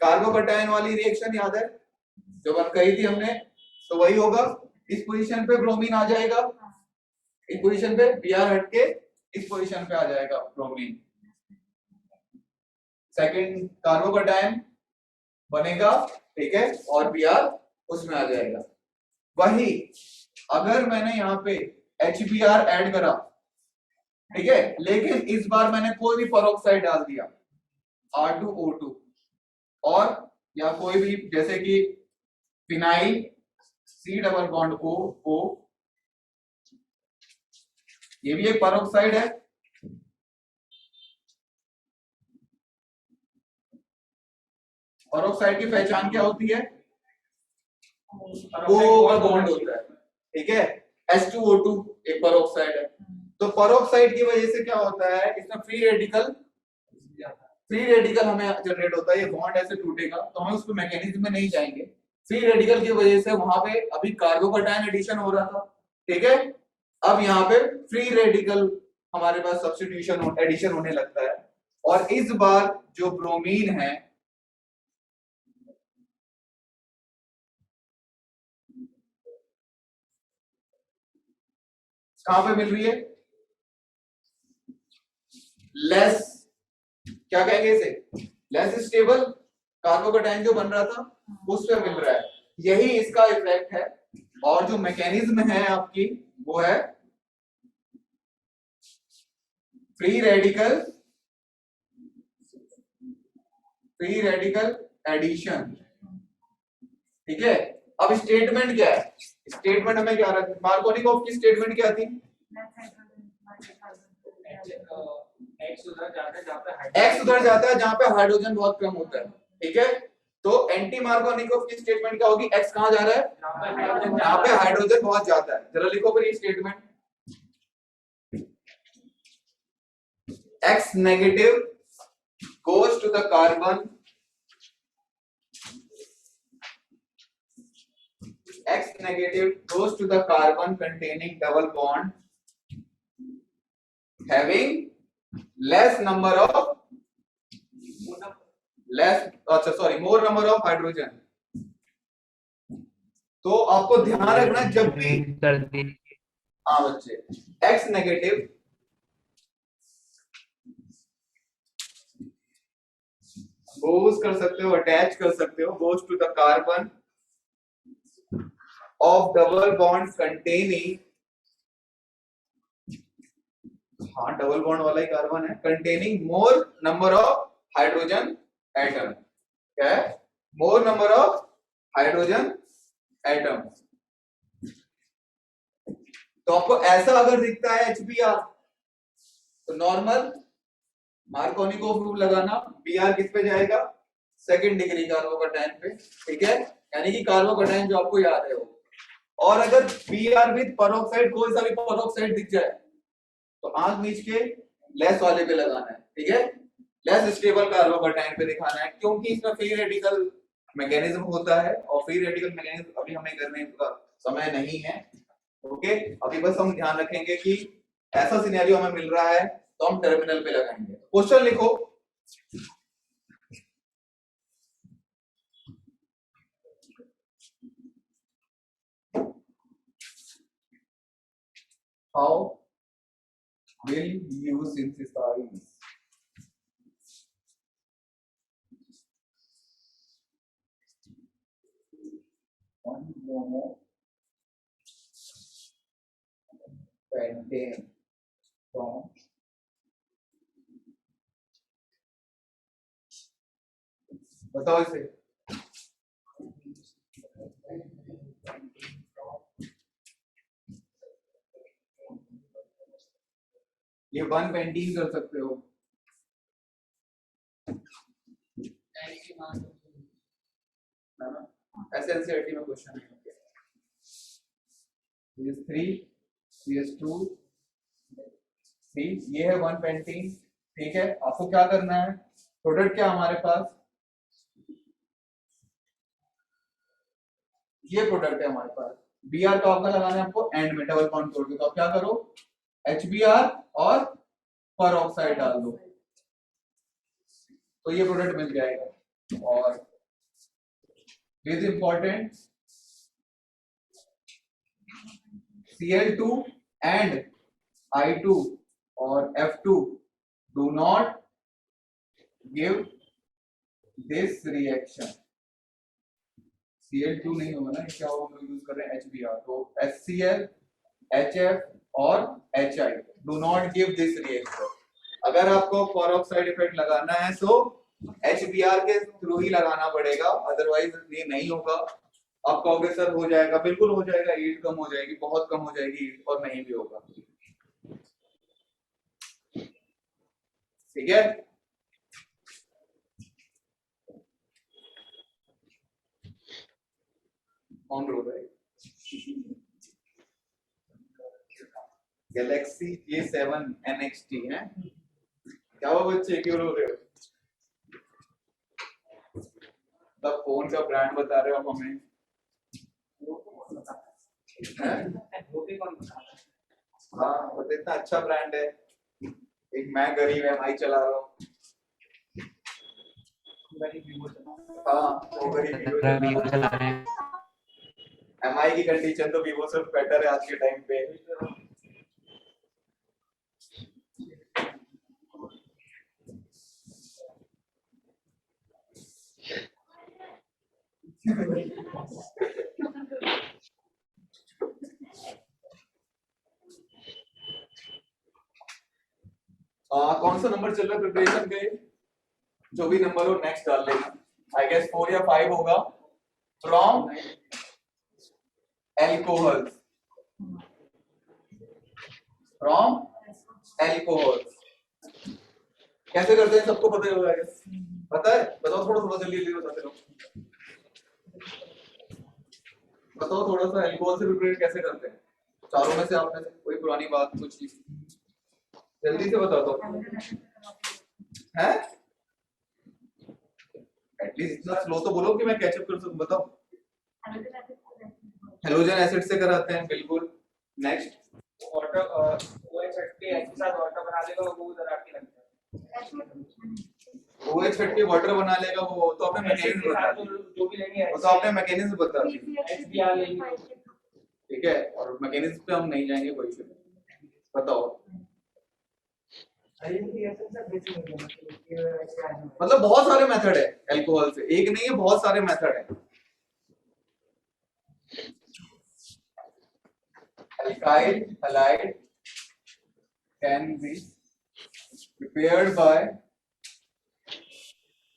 कार्बोकैटायन वाली रिएक्शन याद है जो बन कही थी हमने, तो वही होगा। इस पोजीशन पे ब्रोमीन आ जाएगा, इस पोजीशन पे Br हट के इस पोजीशन पे आ जाएगा ब्रोमीन। सेकंड कार्बोकैटायन बनेगा, ठीक है, और Br उसमें आ जाएगा। वही अगर मैंने यहाँ पे HBr ऐड करा, ठीक है, लेकिन इस बार मैंने कोई भी पेरोक्साइड डाल दिया R2O2, और या कोई भी जैसे कि phenyl C double bond O, ये भी एक पेरोक्साइड है। पेरोक्साइड की पहचान क्या होती है? O का बॉन्ड होता है, ठीक है। H2O2 एक पेरोक्साइड है। तो पेरोक्साइड की वजह से क्या होता है, इसमें फ्री रेडिकल हमें जनरेट होता है। ये बॉन्ड ऐसे टूटेगा, तो हम उस मैकेनिज्म में नहीं जाएंगे। फ्री रेडिकल की वजह से वहां पे अभी कार्बोकैटायन एडिशन हो रहा था, ठीक है, अब यहाँ पे फ्री रेडिकल हमारे पास सब्स्टिट्यूशन एडिशन होने लगता है, और इस बार जो ब्रोमीन है कहां पे मिल रही है? लेस, क्या कहेंगे इसे, लेस स्टेबल कार्बोकैटायन जो बन रहा था उस पे मिल रहा है। यही इसका इफेक्ट है, और जो मैकेनिज्म है आपकी वो है फ्री रेडिकल एडिशन, ठीक है। अब स्टेटमेंट क्या है? स्टेटमेंट हमें क्या रखना, मार्कोनिकोव की स्टेटमेंट क्या थी? X उधर जाता है जहाँ पे एक्स उधर जाता है जहां पे हाइड्रोजन बहुत कम होता है, ठीक है। तो एंटी मार्कोनिकोव की स्टेटमेंट क्या होगी? एक्स कहां जा रहा है? जहां पे हाइड्रोजन बहुत जाता है। जरा लिखो फिर ये statement, X negative goes to the carbon, X negative goes to the carbon containing double bond having less number of more number of hydrogen। तो आपको ध्यान रखना जब भी, कर दी। हाँ बच्चे, X नेगेटिव गोज कर सकते हो, अटैच कर सकते हो, goes to the carbon of double bond containing, हाँ डबल बॉन्ड वाला ही कार्बन है, containing more number of hydrogen atom. क्या है? More number of hydrogen atom. तो आपको ऐसा अगर दिखता है HBr, तो नॉर्मल मार्कोनिकोव रूल लगाना, Br किस पे जाएगा? सेकंड डिग्री कार्बोकैटायन पे, ठीक है, यानी कि कार्बोकैटायन जो आपको याद है वो। और अगर Br विद पेरोक्साइड, कोई सा भी पेरोक्साइड दिख जाए तो आंख मीच के लेस वाले पे लगाना है, ठीक है, लेस स्टेबल कार्बोकैटायन पे दिखाना है, क्योंकि इसमें फ्री रेडिकल मैकेनिज्म होता है, और फ्री रेडिकल मैकेनिज्म अभी हमें करने का समय नहीं है। ओके, अभी बस हम ध्यान रखेंगे कि ऐसा सिनेरियो हमें मिल रहा है तो हम टर्मिनल पे लगाएंगे। क्वेश्चन लिखो, how will you synthesize one mono pentane from बताओ इसे, ये 1 पेंटीन कर सकते हो। है ना? एसएनसीईआरटी में क्वेश्चन है। CS3 CS2 3 ये है 1 पेंटीन। ठीक है, आपको क्या करना है, प्रोडक्ट क्या हमारे पास, ये प्रोडक्ट है हमारे पास। Br का आपका लगाना है आपको एंड में डबल बॉन्ड तोड़ के, तो आप क्या करो HBr और पर ऑक्साइड डाल दो, तो ये प्रोडक्ट मिल जाएगा। और is important Cl2 and I2 और F2 do not give this reaction। Cl2 नहीं होगा ना, क्या होगा, हम लोग यूज कर रहे हैं HBr, तो HCl, HF और HI do not give this reaction। अगर आपको पेरोक्साइड इफेक्ट लगाना है तो HBr के थ्रू ही लगाना पड़ेगा, अदरवाइज ये नहीं होगा। आप कहोगे सर हो जाएगा, बिल्कुल हो जाएगा, ईल्ड कम हो जाएगी, बहुत कम हो जाएगी ईल्ड, और नहीं भी होगा। ठीक है, ऑन रोड है गैलेक्सी J7 NXT है। क्या वो बच्चे क्यों रो रहे हो, तब फोन का ब्रांड बता रहे हो आप हमें, हाँ वो तो इतना अच्छा ब्रांड है। एक मैं गरीब MI चला रहा हूँ, हाँ वो गरीब Vivo चला रहे हैं। MI की कंडीशन तो Vivo से बेटर है आज के टाइम पे। कौन सा नंबर चल रहा है प्रिपरेशन के, जो भी नंबर हो नेक्स्ट डाल लेना, आई गेस 4 या 5 होगा। फ्रॉम एल्कोहल्स, फ्रॉम एल्कोहल्स कैसे करते हैं सबको पता ही होगा, पता है, बताओ थोड़ा थोड़ा जल्दी जल्दी बताते रहो, बताओ थोड़ा सा एल्कोहल से प्रिपरेट कैसे करते हैं, चारों में से आप में से कोई पुरानी बात कुछ चीज जल्दी से बता दो। हैं एटलीस्ट इतना स्लो तो बोलो कि मैं कैचअप कर सकूं, बताओ। हेलोजन एसिड से कराते हैं, बिल्कुल। नेक्स्ट वाटर OH के साथ वाटर बना देगा, वो उधर आके लगता है। OH के वाटर बना लेगा, वो तो आपने मैकेनिज्म बता दी, जो भी लेंगे वो तो आपने मैकेनिज्म बता दी, HBr लेंगे। ठीक है, और मैकेनिज्म पे हम नहीं जाएंगे कोई से, बताओ। मतलब बहुत सारे मेथड है अल्कोहल से, एक नहीं है, बहुत सारे मेथड है। Alkyl halide can be prepared by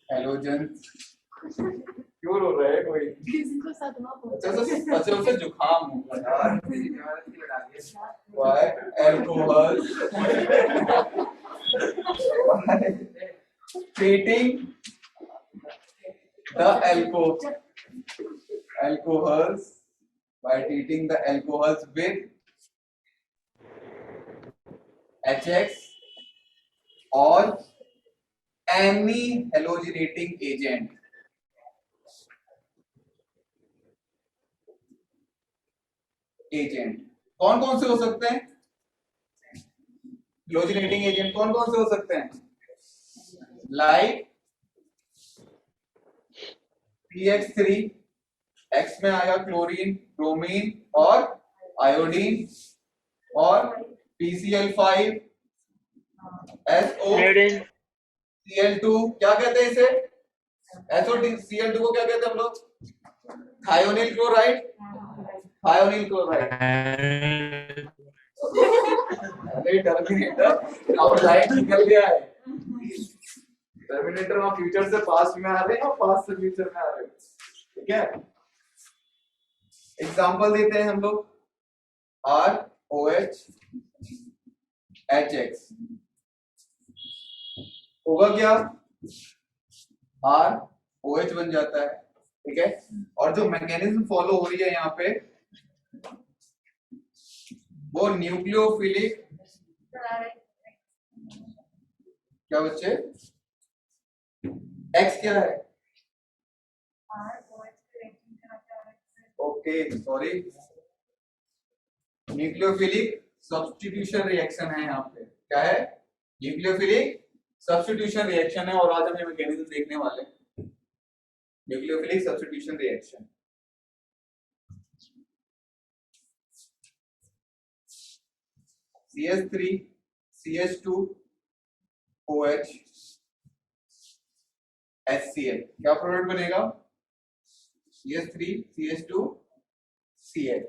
halogens। क्यों रो रहा है कोई, अच्छा उसे जुकाम होगा यार, why alcohol treating the alcohols by treating the alcohols with HX or any halogenating agent। कौन कौन से हो सकते हैं halogenating एजेंट, कौन कौन से हो सकते हैं, लाइक PX3, X में आएगा क्लोरीन, ब्रोमीन और आयोडीन, और PCl5 SOCl2, क्या कहते हैं इसे, SOCl2 को क्या कहते हैं हम लोग, थायोनिल क्लोराइड, थायोनिल क्लोराइड। अरे टर्मिनेटर अब लाइट निकल गया है, टर्मिनेटर में फ्यूचर से पास्ट में आ रहे हैं और पास्ट से फ्यूचर में आ रहे हैं, ठीक है। एग्जांपल देते हैं हम लोग, ROH HX होगा क्या, ROH बन जाता है, ठीक है। और जो मैकेनिज्म फॉलो हो रही है यहाँ पे वो न्यूक्लियोफिलिक, क्या बच्चे, X क्या है, okay sorry, nucleophilic substitution reaction है यहाँ पे, क्या है, न्यूक्लियोफिलिक सब्स्टिट्यूशन रिएक्शन है। और आज हम ये मैकेनिज्म देखने वाले हैं, nucleophilic substitution reaction. CH3 CH2 OH HCl, क्या प्रोडक्ट बनेगा, CH3 CH2 Cl।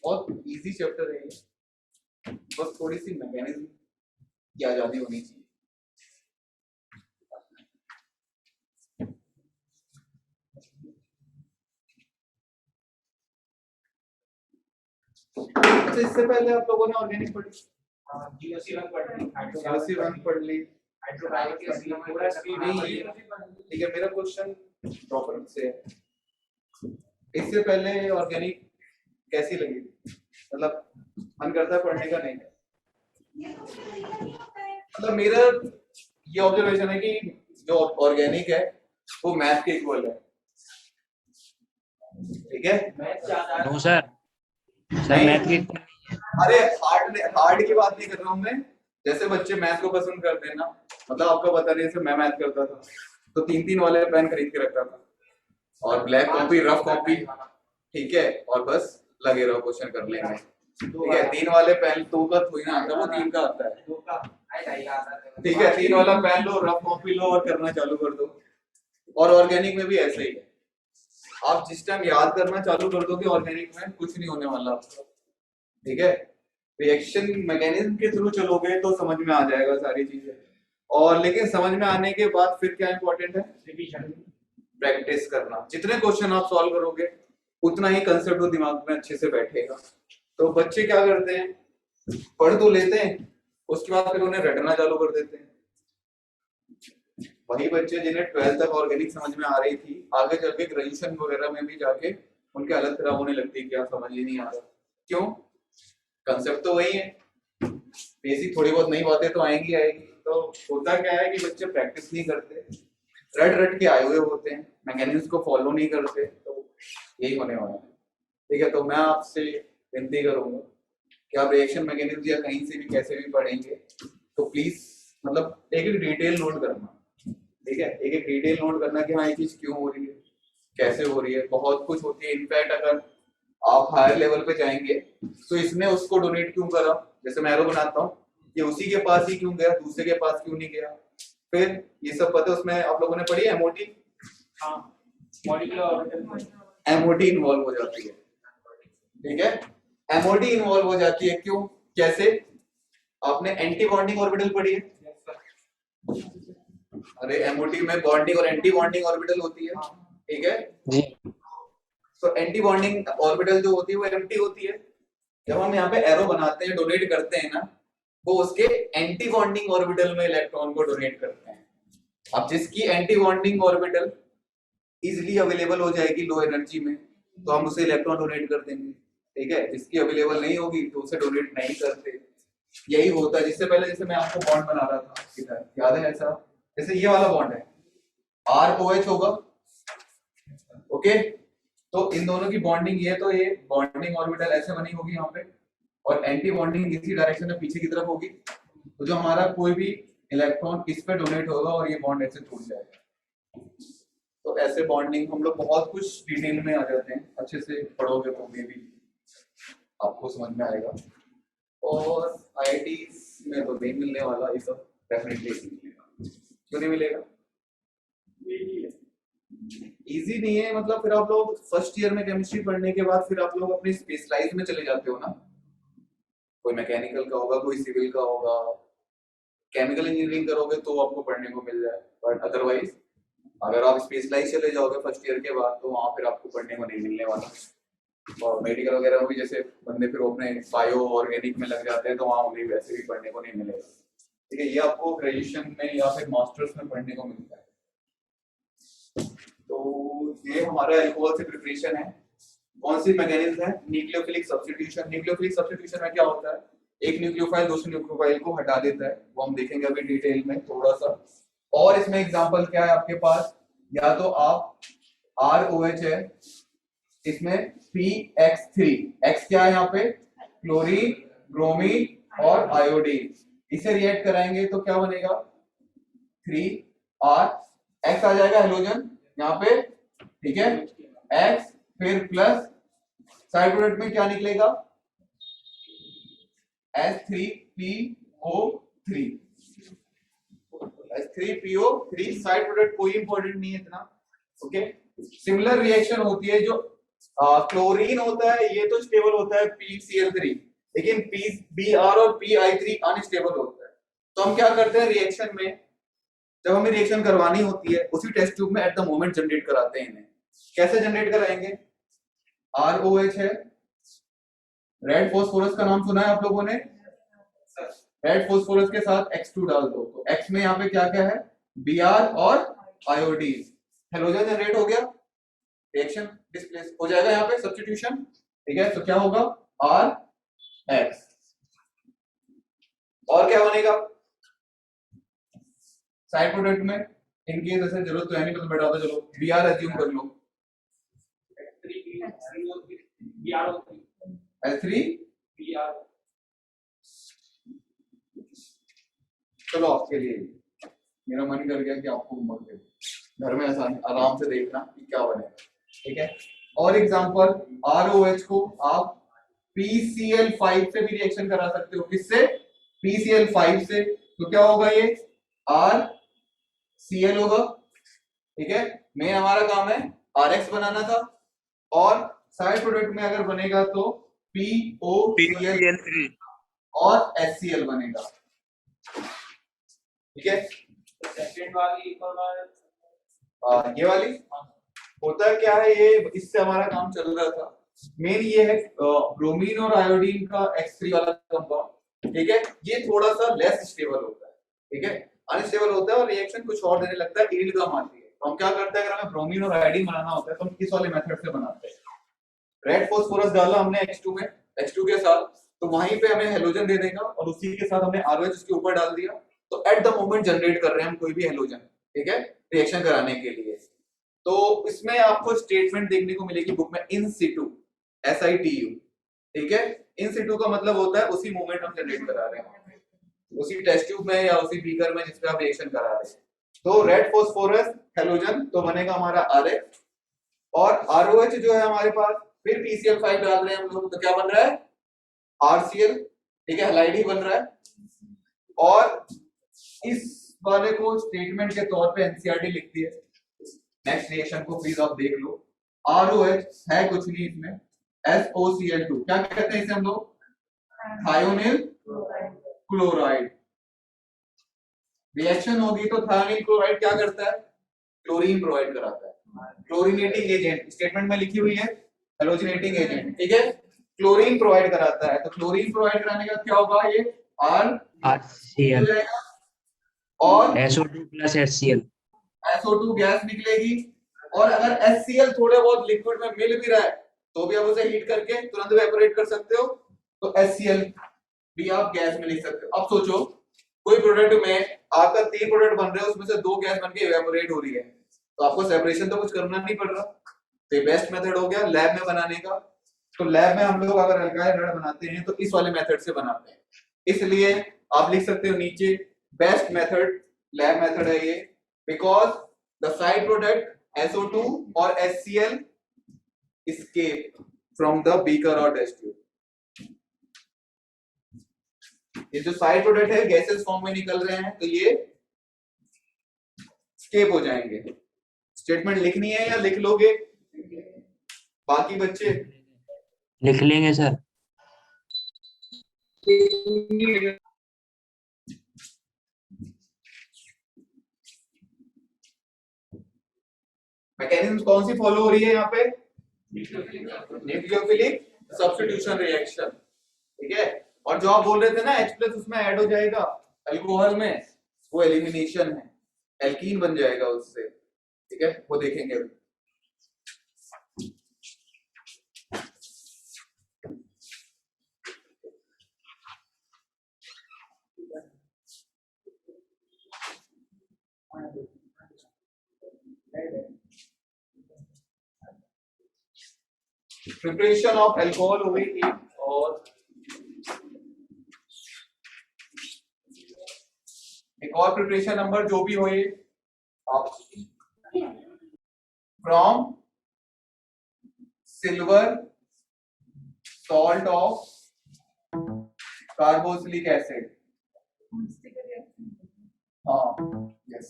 बहुत इजी चैप्टर है ये, बस थोड़ी सी मैकेनिज्म की आजादी होनी चाहिए। अच्छा, इससे पहले आप लोगों ने ऑर्गेनिक पढ़ी, GOC1 पढ़ ली, GOC1 पढ़ ली, हाइड्रोकार्बन के पूरा स्पीड नहीं, ठीक है, मेरा क्वेश्चन प्रॉपर से है। इससे पहले ऑर्गेनिक कैसी लगी, मतलब मन करता है पढ़ने का, नहीं मतलब मेरा ये ऑब्जर्वेशन है कि जो ऑर्गेनिक है वो मैथ के इक्वल है, ठीक है। मैथ ज्यादा नो सर, सर नहीं। मैथ की अरे हार्ड की बात नहीं कर रहा हूँ मैं, जैसे बच्चे मैथ को पसंद करते हैं ना, मतलब आपको पता नहीं, जैसे मैं मैथ करता था तो 3-3 वाले पेन खरीद के रखता था और ब्लैक कॉपी, रफ कॉपी, ठीक है, और बस लगे रहो क्वेश्चन कर लेंगे, ठीक है। 3 वाले पेन 2 का थोड़ी ना आता, वो 3 का आता है, दो का आई आता है, ठीक है। 3 वाला पेन लो, रफ कॉपी लो और करना चालू कर दो। और ऑर्गेनिक में भी ऐसे ही है, आप जिस टाइम याद करना चालू कर दोगे ऑर्गेनिक में कुछ नहीं होने वाला आपको, ठीक है। रिएक्शन मैकेनिज्म के थ्रू चलोगे तो समझ में आ जाएगा सारी चीजें, और लेकिन समझ में आने के बाद फिर क्या इंपॉर्टेंट है, रिवीजन। प्रैक्टिस करना। जितने क्वेश्चन आप सॉल्व करोगे उतना ही कंसेप्ट दिमाग में अच्छे से बैठेगा। तो बच्चे क्या करते हैं, पढ़ तो लेते हैं, उसके बाद फिर उन्हें रटना चालू कर देते हैं। वही बच्चे जिन्हें 12th तक ऑर्गेनिक समझ में आ रही थी, आगे चल के ग्रेजुएशन वगैरह में भी जाके उनकी हालत खराब होने लगती है, क्या समझ ही नहीं आ रहा, क्यों, कंसेप्ट तो वही है, बेसिक थोड़ी बहुत नई बातें तो आएंगी। तो होता क्या है कि बच्चे प्रैक्टिस नहीं करते, रट के आए हुए होते हैं, मैकेनिज्म को फॉलो नहीं करते, तो यही होने वाला है, ठीक है। तो मैं आपसे विनती करूंगा कि आप रिएक्शन मैकेनिज्म या कहीं से भी कैसे भी पढ़ेंगे तो प्लीज मतलब एक डिटेल नोट करना, ठीक है, एक डिटेल नोट करना कि हाँ ये चीज क्यों हो रही है, कैसे हो रही है, बहुत कुछ होती है। इनफैक्ट अगर आप हायर लेवल पे जाएंगे तो इसने उसको डोनेट क्यों करा, जैसे मैं एरो बनाता हूँ, ये उसी के पास ही क्यों गया, दूसरे के पास क्यों नहीं गया, फिर ये सब पता है। उसमें आप लोगों ने पढ़ी है एमओटी, हाँ, मॉलिक्यूलर ऑर्बिटल, एमओटी इन्वॉल्व हो जाती है, ठीक है, एमओटी इन्वॉल्व हो जाती है, क्यों, कैसे, आपने एंटी बॉन्डिंग ऑर्बिटल पढ़ी है, अरे एमओटी में बॉन्डिंग और एंटी बॉन्डिंग ऑर्बिटल होती है, ठीक है जी। तो एंटी बॉन्डिंग ऑर्बिटल जो होती है वो एम्प्टी होती है। जब हम यहाँ पे एरो बनाते हैं, डोनेट करते हैं ना, वो उसके एंटी बॉन्डिंग ऑर्बिटल में इलेक्ट्रॉन को डोनेट करते हैं। अब जिसकी anti bonding orbital easily available हो जाएगी लो एनर्जी में, तो हम उसे इलेक्ट्रॉन डोनेट कर देंगे, ठीक है। जिसकी अवेलेबल नहीं होगी तो उसे डोनेट नहीं करते। यही होता है। जिससे पहले जैसे मैं आपको बॉन्ड बना रहा था किधर, याद है ऐसा, जैसे ये वाला बॉन्ड है, ROH होगा, ओके, तो इन दोनों की बॉन्डिंग ये, तो ये बॉन्डिंग ऑर्बिटल ऐसे बनी होगी यहाँ पे, और एंटी बॉन्डिंग इसी डायरेक्शन में पीछे की तरफ होगी, तो जो हमारा कोई भी इलेक्ट्रॉन इस पे डोनेट होगा और ये बॉन्ड ऐसे टूट जाएगा। तो ऐसे बॉन्डिंग हम लोग बहुत कुछ डिटेल में आ जाते हैं, अच्छे से पढ़ोगे तो मे भी आपको समझ में आएगा। और IIT में तो नहीं मिलने वाला ये सब, डेफिनेटली मिलेगा, क्यों नहीं मिलेगा, इजी नहीं है। मतलब फिर आप लोग फर्स्ट ईयर में केमिस्ट्री पढ़ने के बाद फिर आप लोग अपने स्पेशलाइज में चले जाते हो ना, कोई मैकेनिकल का होगा, कोई सिविल का होगा, केमिकल इंजीनियरिंग करोगे तो आपको पढ़ने को मिल जाए, बट अदरवाइज अगर आप स्पेशलाइज चले जाओगे फर्स्ट ईयर के बाद तो वहां फिर आपको पढ़ने को नहीं मिलने वाला। और मेडिकल वगैरह में भी जैसे बंदे फिर अपने बायो ऑर्गेनिक में लग जाते हैं तो वहां उन्हें वैसे भी पढ़ने को नहीं मिलेगा। ठीक है, ये आपको ग्रेजुएशन में या फिर मास्टर्स में पढ़ने को मिलता है। तो ये हमारा अल्कोहल से प्रिपरेशन है। कौन सी मैकेनिज्म है? Nucleophilic substitution. न्यूक्लियोफिलिक सब्स्टिट्यूशन में क्या होता है, एक न्यूक्लियोफाइल दूसरे न्यूक्लियोफाइल को हटा देता है, वो हम देखेंगे अभी डिटेल में थोड़ा सा। और इसमें एग्जांपल क्या है आपके पास, या तो आप ROH है, इसमें PX3, X क्या है यहाँ पे, क्लोरीन, ब्रोमीन और आयोडीन, इसे रिएक्ट कराएंगे तो क्या बनेगा 3R, X आ जाएगा हेलोजन यहाँ पे, ठीक है, X फिर प्लस साइड प्रोडक्ट में क्या निकलेगा S3PO3, S3PO3 साइड प्रोडक्ट कोई इंपॉर्टेंट नहीं है इतना। ओके, सिमिलर रिएक्शन होती है जो क्लोरीन होता है, ये तो स्टेबल होता है PCl3, लेकिन BR और PI3 अनस्टेबल होता है। तो हम क्या करते हैं रिएक्शन में, जब हमें रिएक्शन करवानी होती है उसी टेस्ट ट्यूब में एट द मोमेंट जनरेट कराते हैं इन्हें। कैसे जनरेट कराएंगे, ROH है, रेड फॉस्फोरस का नाम सुना है आप लोगों ने, रेड फॉस्फोरस के साथ X2 डाल दो, तो X में यहाँ पे क्या क्या है, Br और आयोडीन, हेलोजन जनरेट हो गया, रिएक्शन डिस्प्लेस हो जाएगा यहाँ पे सब्स्टिट्यूशन। ठीक है, तो क्या होगा RX, और क्या बनेगा साइड प्रोडक्ट में, इनकेस ऐसे जरूरत तो है नहीं तो बैठा था, चलो Br एज्यूम कर लो, S3 चलो आपके लिए मेरा मन कर गया कि आपको मत दे, घर में आराम से देखना कि क्या बनेगा। ठीक है, और एग्जांपल ROH को आप PCl5 से भी रिएक्शन करा सकते हो, किससे, PCl5 से, तो क्या होगा ये RCl होगा। ठीक है, मेन हमारा काम है RX बनाना था, और साइड प्रोडक्ट में अगर बनेगा तो POCl और HCl बनेगा। ठीक है, सेकंड वाली एक और बार ये वाली होता क्या है, ये इससे हमारा काम चल रहा था, मेन ये है ब्रोमीन और आयोडीन का X3 वाला कंपाउंड। ठीक है, ये थोड़ा सा लेस स्टेबल होता है, ठीक है, अनस्टेबल होता है और रिएक्शन कुछ और देने लगता है, यील्ड कम आती है। तो हम क्या करते हैं, अगर हमें ब्रोमीन और आयोडीन बनाना होता है तो हम किस वाले मेथड से बनाते हैं, रेड फॉस्फोरस डाला हमने X2 में, X2 के साथ, तो वहीं पे हमें हेलोजन दे देगा और उसी के साथ हमने ROH उसके ऊपर डाल दिया, तो एट द मोमेंट जनरेट कर रहे हैं हम कोई भी हेलोजन। ठीक है, रिएक्शन कराने के लिए। तो इसमें आपको स्टेटमेंट देखने को मिलेगी बुक में, इन सिटू, SITU। ठीक है, इन सिटू का मतलब होता है उसी मोमेंट हम जनरेट करा रहे हैं, उसी टेस्ट ट्यूब में या उसी बीकर में जिसपे आप रिएक्शन करा रहे हैं। तो रेड फॉस्फोरस हेलोजन तो बनेगा हमारा RX, और ROH जो है हमारे पास, फिर PCl5 डाल रहे हैं हम लोग, तो क्या बन रहा है RCl। ठीक है, हैलाइड ही बन रहा है। और इस वाले को स्टेटमेंट के तौर पे NCERT लिखती है, नेक्स्ट रिएक्शन को प्लीज आप देख लो। ROH है कुछ नहीं इसमें, SOCl2, क्या कहते हैं इसे हम लोग, थायोनिल क्लोराइड। रिएक्शन होगी तो थायोनिल क्लोराइड क्या करता है, क्लोरीन प्रोवाइड कराता है, क्लोरीनेटिंग एजेंट स्टेटमेंट में लिखी हुई है, हेलोजिनेटिंग एजेंट। ठीक है, क्लोरीन प्रोवाइड कराता है, तो क्लोरीन प्रोवाइड कराने का क्या होगा, ये RCl और SO2 plus HCl SO2 gas निकलेगी, और अगर HCl थोड़े बहुत लिक्विड में मिल भी रहा है तो भी आप उसे हीट करके तुरंत इवेपोरेट कर सकते हो, तो HCl भी आप गैस में लिख सकते हो। अब सोचो कोई प्रोडक्ट में आपका 3 प्रोडक्ट बन रहे हैं, उसमें से 2 गैस बन के इवेपोरेट हो रही है, तो आपको सेपरेशन तो कुछ करना नहीं पड़ रहा, तो ये बेस्ट मेथड हो गया लैब में बनाने का। तो लैब में हम लोग अगर अल्काइल रेड बनाते हैं तो इस वाले मेथड से बनाते हैं, इसलिए आप लिख सकते हो नीचे बेस्ट मेथड लैब मेथड है ये, because the side product SO2 और HCl escape from the beaker or test tube। ये जो साइड प्रोडक्ट है गैसेस फॉर्म में निकल रहे हैं तो ये स्केप हो जाएंगे। स्टेटमेंट लिखनी है या लिख लोगे बाकी बच्चे, लिख लेंगे सर। मैकेनिज्म कौन सी फॉलो हो रही है यहाँ पे? न्यूक्लियोफिलिक सब्स्टिट्यूशन रिएक्शन, ठीक है। और जो आप बोल रहे थे ना H+ उसमें ऐड हो जाएगा अल्कोहल में, वो एलिमिनेशन है, एल्कीन बन जाएगा उससे, ठीक है, वो देखेंगे अभी। प्रिपरेशन ऑफ अल्कोहल हो गई एक, और एक और प्रिपरेशन नंबर जो भी हो ये आप from silver salt of carboxylic acid. हाँ यस,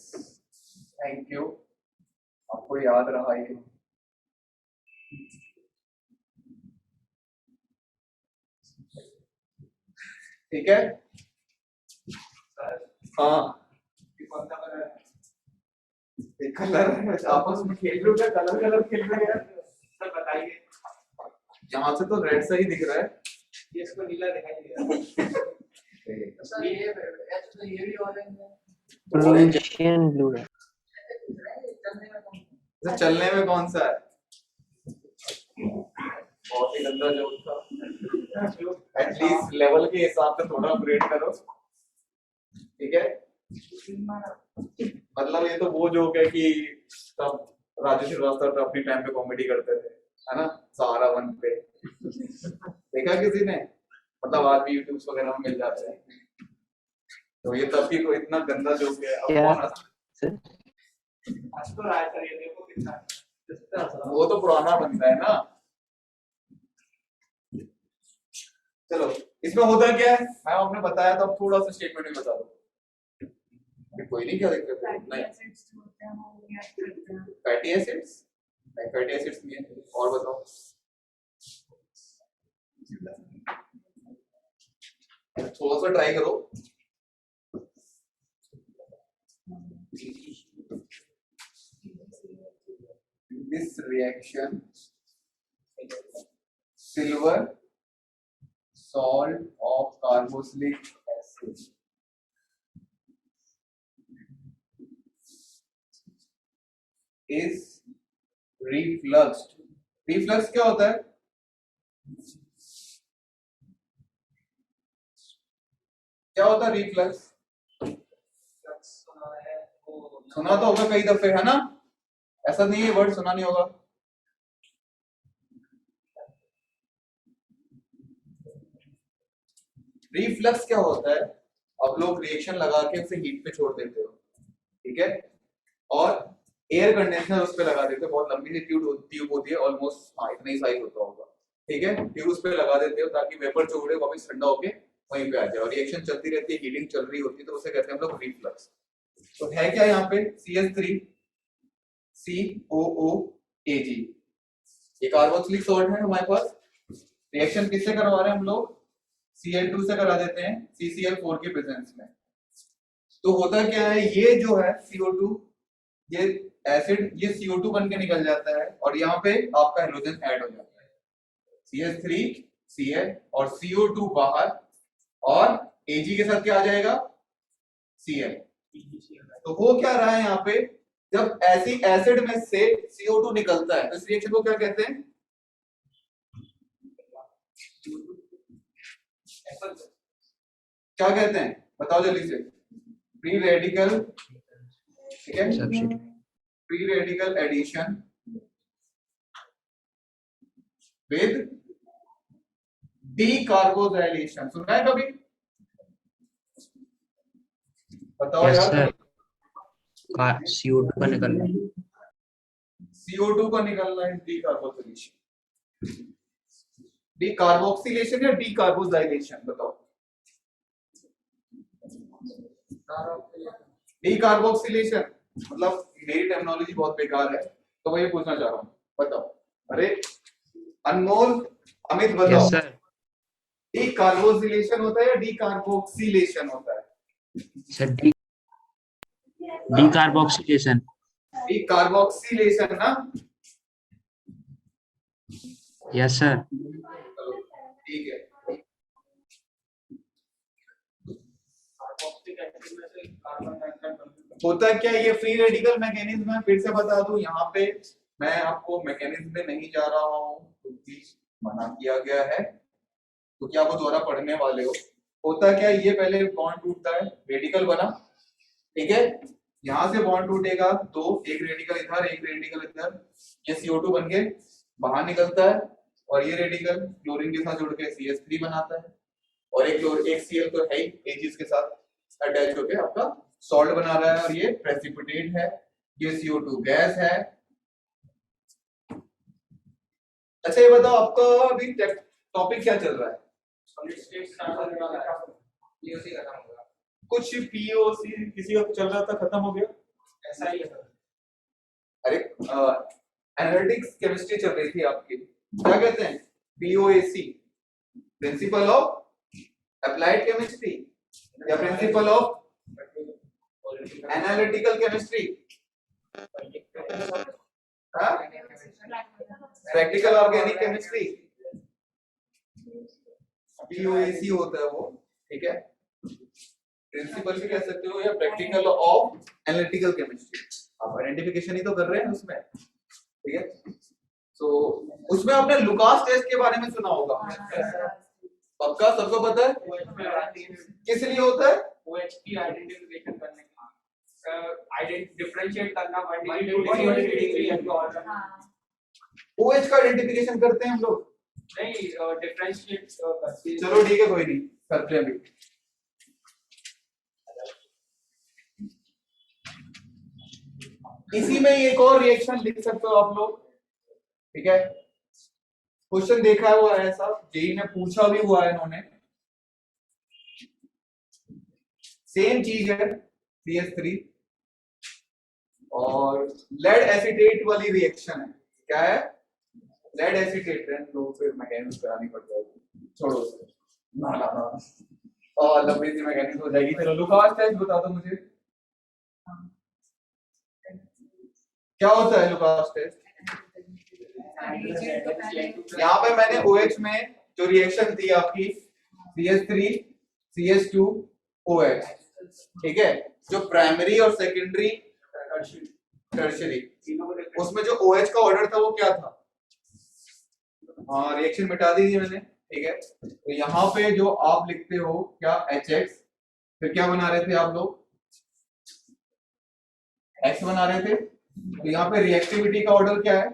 थैंक यू, आपको याद रहा ये। ठीक है, हाँ कलर आपस में खेल रहे हो क्या? कलर खेल रहे हैं सर बताइए, यहाँ से तो रेड सही दिख रहा है। ये इसको नीला दिखाई दे रहा है। सर ये भी ऑरेंज है। Prussian blue है। चलने में कौन सा है? बहुत ही गंदा जोक था, एटलीस्ट लेवल के हिसाब से थोड़ा अपग्रेड करो, ठीक है। मतलब ये तो वो जोक है कि तब राजू श्रीवास्तव अपने टाइम पे कॉमेडी करते थे, है ना, सहारा वन पे देखा किसी ने? मतलब आज भी यूट्यूब वगैरह में मिल जाते हैं, तो ये तब की कोई इतना गंदा जोक है। अब कौन आज तो राय सर ये देखो कितना वो तो पुराना बनता है ना। चलो इसमें होता क्या है, मैं आपने बताया तो अब थोड़ा सा स्टेटमेंट में बता दो। कोई नहीं, क्या दिक्कत है? नहीं फैटी एसिड्स, नहीं फैटी एसिड्स नहीं है, और बताओ। थोड़ा सा ट्राई करो। This reaction, silver salt of carboxylic acid is refluxed. Reflux क्या होता है? क्या होता है reflux? सुना तो होगा कई दफे, है ना? ऐसा नहीं है वर्ड सुना नहीं होगा। रिफ्लक्स क्या होता है? अब लोग रिएक्शन लगा के उसे हीट पे छोड़ देते हो, ठीक है, और एयर कंडीशनर उस पे लगा देते हो, बहुत लंबी सी ट्यूब होती है, ऑलमोस्ट हाँ इतना ही साइज होता होगा, ठीक है, ट्यूब उस पे लगा देते हो ताकि वेपर जो उड़े वापस ठंडा होके वहीं पे आ जाए, और रिएक्शन चलती रहती है, हीटिंग चल रही होती है, तो उसे कहते हैं हम लोग रिफ्लक्स। तो है क्या यहाँ पे? CH3 COOAG, ये कार्बोक्सिलिक सॉल्ट है हमारे पास। रिएक्शन किससे करवा रहे हैं हम लोग? Cl2 से करा देते हैं CCl4 के प्रेजेंस में। तो होता क्या है, ये जो है CO2, ये एसिड, ये CO2 बन के निकल जाता है, और यहाँ पे आपका हाइड्रोजन ऐड हो जाता है, CH3 Cl और CO2 बाहर, और Ag के साथ क्या आ जाएगा? Cl। तो हो क्या रहा है यहाँ पे, जब ऐसी एसिड में से CO2 निकलता है तो इस रिएक्शन को क्या कहते हैं? क्या कहते हैं बताओ जल्दी से? फ्री रेडिकल, ठीक है, फ्री रेडिकल एडिशन विद डीकार्बोजाइलेशन। सुना है कभी? बताओ Yes, यार। sir. CO2 का निकलना है। CO2 का निकलना है डीकार्बोजाइलेशन। डीकार्बोक्सिलेशन या डीकार्बोजाइलेशन बताओ। डीकार्बोक्सिलेशन मतलब मेरी टर्मिनोलॉजी बहुत बेकार है, तो मैं ये पूछना चाह रहा हूँ, बताओ। अरे अनमोल, अमित बताओ। Yes, sir. डीकार्बोक्सिलेशन होता है या डीकार्बोक्सिलेशन होता है? Sir, decarboxylation. ये कार्बोक्सिलेशन ना? Yes sir. चलो ठीक है। कार्बोक्सिलिक एसिड में से कार्बन डाइऑक्साइड बनता है। होता क्या है, ये फ्री रेडिकल मैकेनिज्म है। फिर से बता दूं, यहाँ पे मैं आपको मैकेनिज्म में नहीं जा रहा हूँ क्योंकि मना किया गया है, क्योंकि आप वो दोबारा पढ़ने वाले हो। होता क्या है, ये पहले बॉन्ड टूटता है, रेडिकल बना, ठीक है। यहाँ से बॉन्ड टूटेगा तो एक रेडिकल इधर एक रेडिकल इधर, ये CO2 बन के बाहर निकलता है और ये रेडिकल क्लोरीन के साथ जुड़ के CH3 बनाता है और एक Cl तो है ही, एक चीज के साथ अटैच होके आपका सॉल्ट बना रहा है और ये प्रेसिपिटेट है, ये CO2 गैस है। अच्छा ये बताओ, आपका अभी टॉपिक क्या चल रहा है? सॉलिड स्टेट स्टार्ट होने वाला है। POC खत्म होगा, कुछ POC किसी का चल रहा था, खत्म हो गया। ऐसा ही है सर। अरे एनालिटिक्स केमिस्ट्री चल रही थी आपकी, क्या कहते हैं? POAC, principle of applied chemistry या principle of analytical chemistry, practical organic chemistry, POAC होता है वो, ठीक है। प्रिंसिपल भी कह सकते हो या प्रैक्टिकल ऑफ एनालिटिकल केमिस्ट्री। आप आइडेंटिफिकेशन ही तो कर रहे हैं उसमें, ठीक है। तो उसमें आपने लुकास टेस्ट के बारे में सुना होगा, पक्का सबको पता है? किस लिए होता है? OH की आइडेंटिफिकेशन करने का, डिफरेंशिएट करना 1 डिग्री 2 डिग्री और 3 डिग्री है तो और OH का आइडेंटिफिकेशन करते हैं हम लोग नहीं, डिफरेंशिएट करते हैं। चलो ठीक है, कोई नहीं, करते हैं अभी। इसी में एक और रिएक्शन लिख सकते हो आप लोग, ठीक है। क्वेश्चन देखा हुआ है ऐसा, जेई ने पूछा भी हुआ है इन्होंने, सेम चीज है CH3 और लेड एसीटेट वाली रिएक्शन है। क्या है? लेड एसीटेट है, तो फिर मैकेनिक्स करानी पड़ जाएगी, छोड़ो ना ना ना, और लंबी सी मैकेनिक्स हो जाएगी। चलो लुकास टेस्ट बता दो मुझे, क्या होता है लुकास टेस्ट? यहाँ पे मैंने OH में जो रिएक्शन थी आपकी CH3 CH2 OH, ठीक है, जो प्राइमरी और सेकेंडरी टर्शियरी, उसमें जो OH का ऑर्डर था वो क्या था? हाँ, रिएक्शन मिटा दी थी मैंने, ठीक है। तो यहाँ पे जो आप लिखते हो क्या, HX, फिर क्या बना रहे थे आप लोग? X बना रहे थे। तो यहाँ पे रिएक्टिविटी का ऑर्डर क्या है?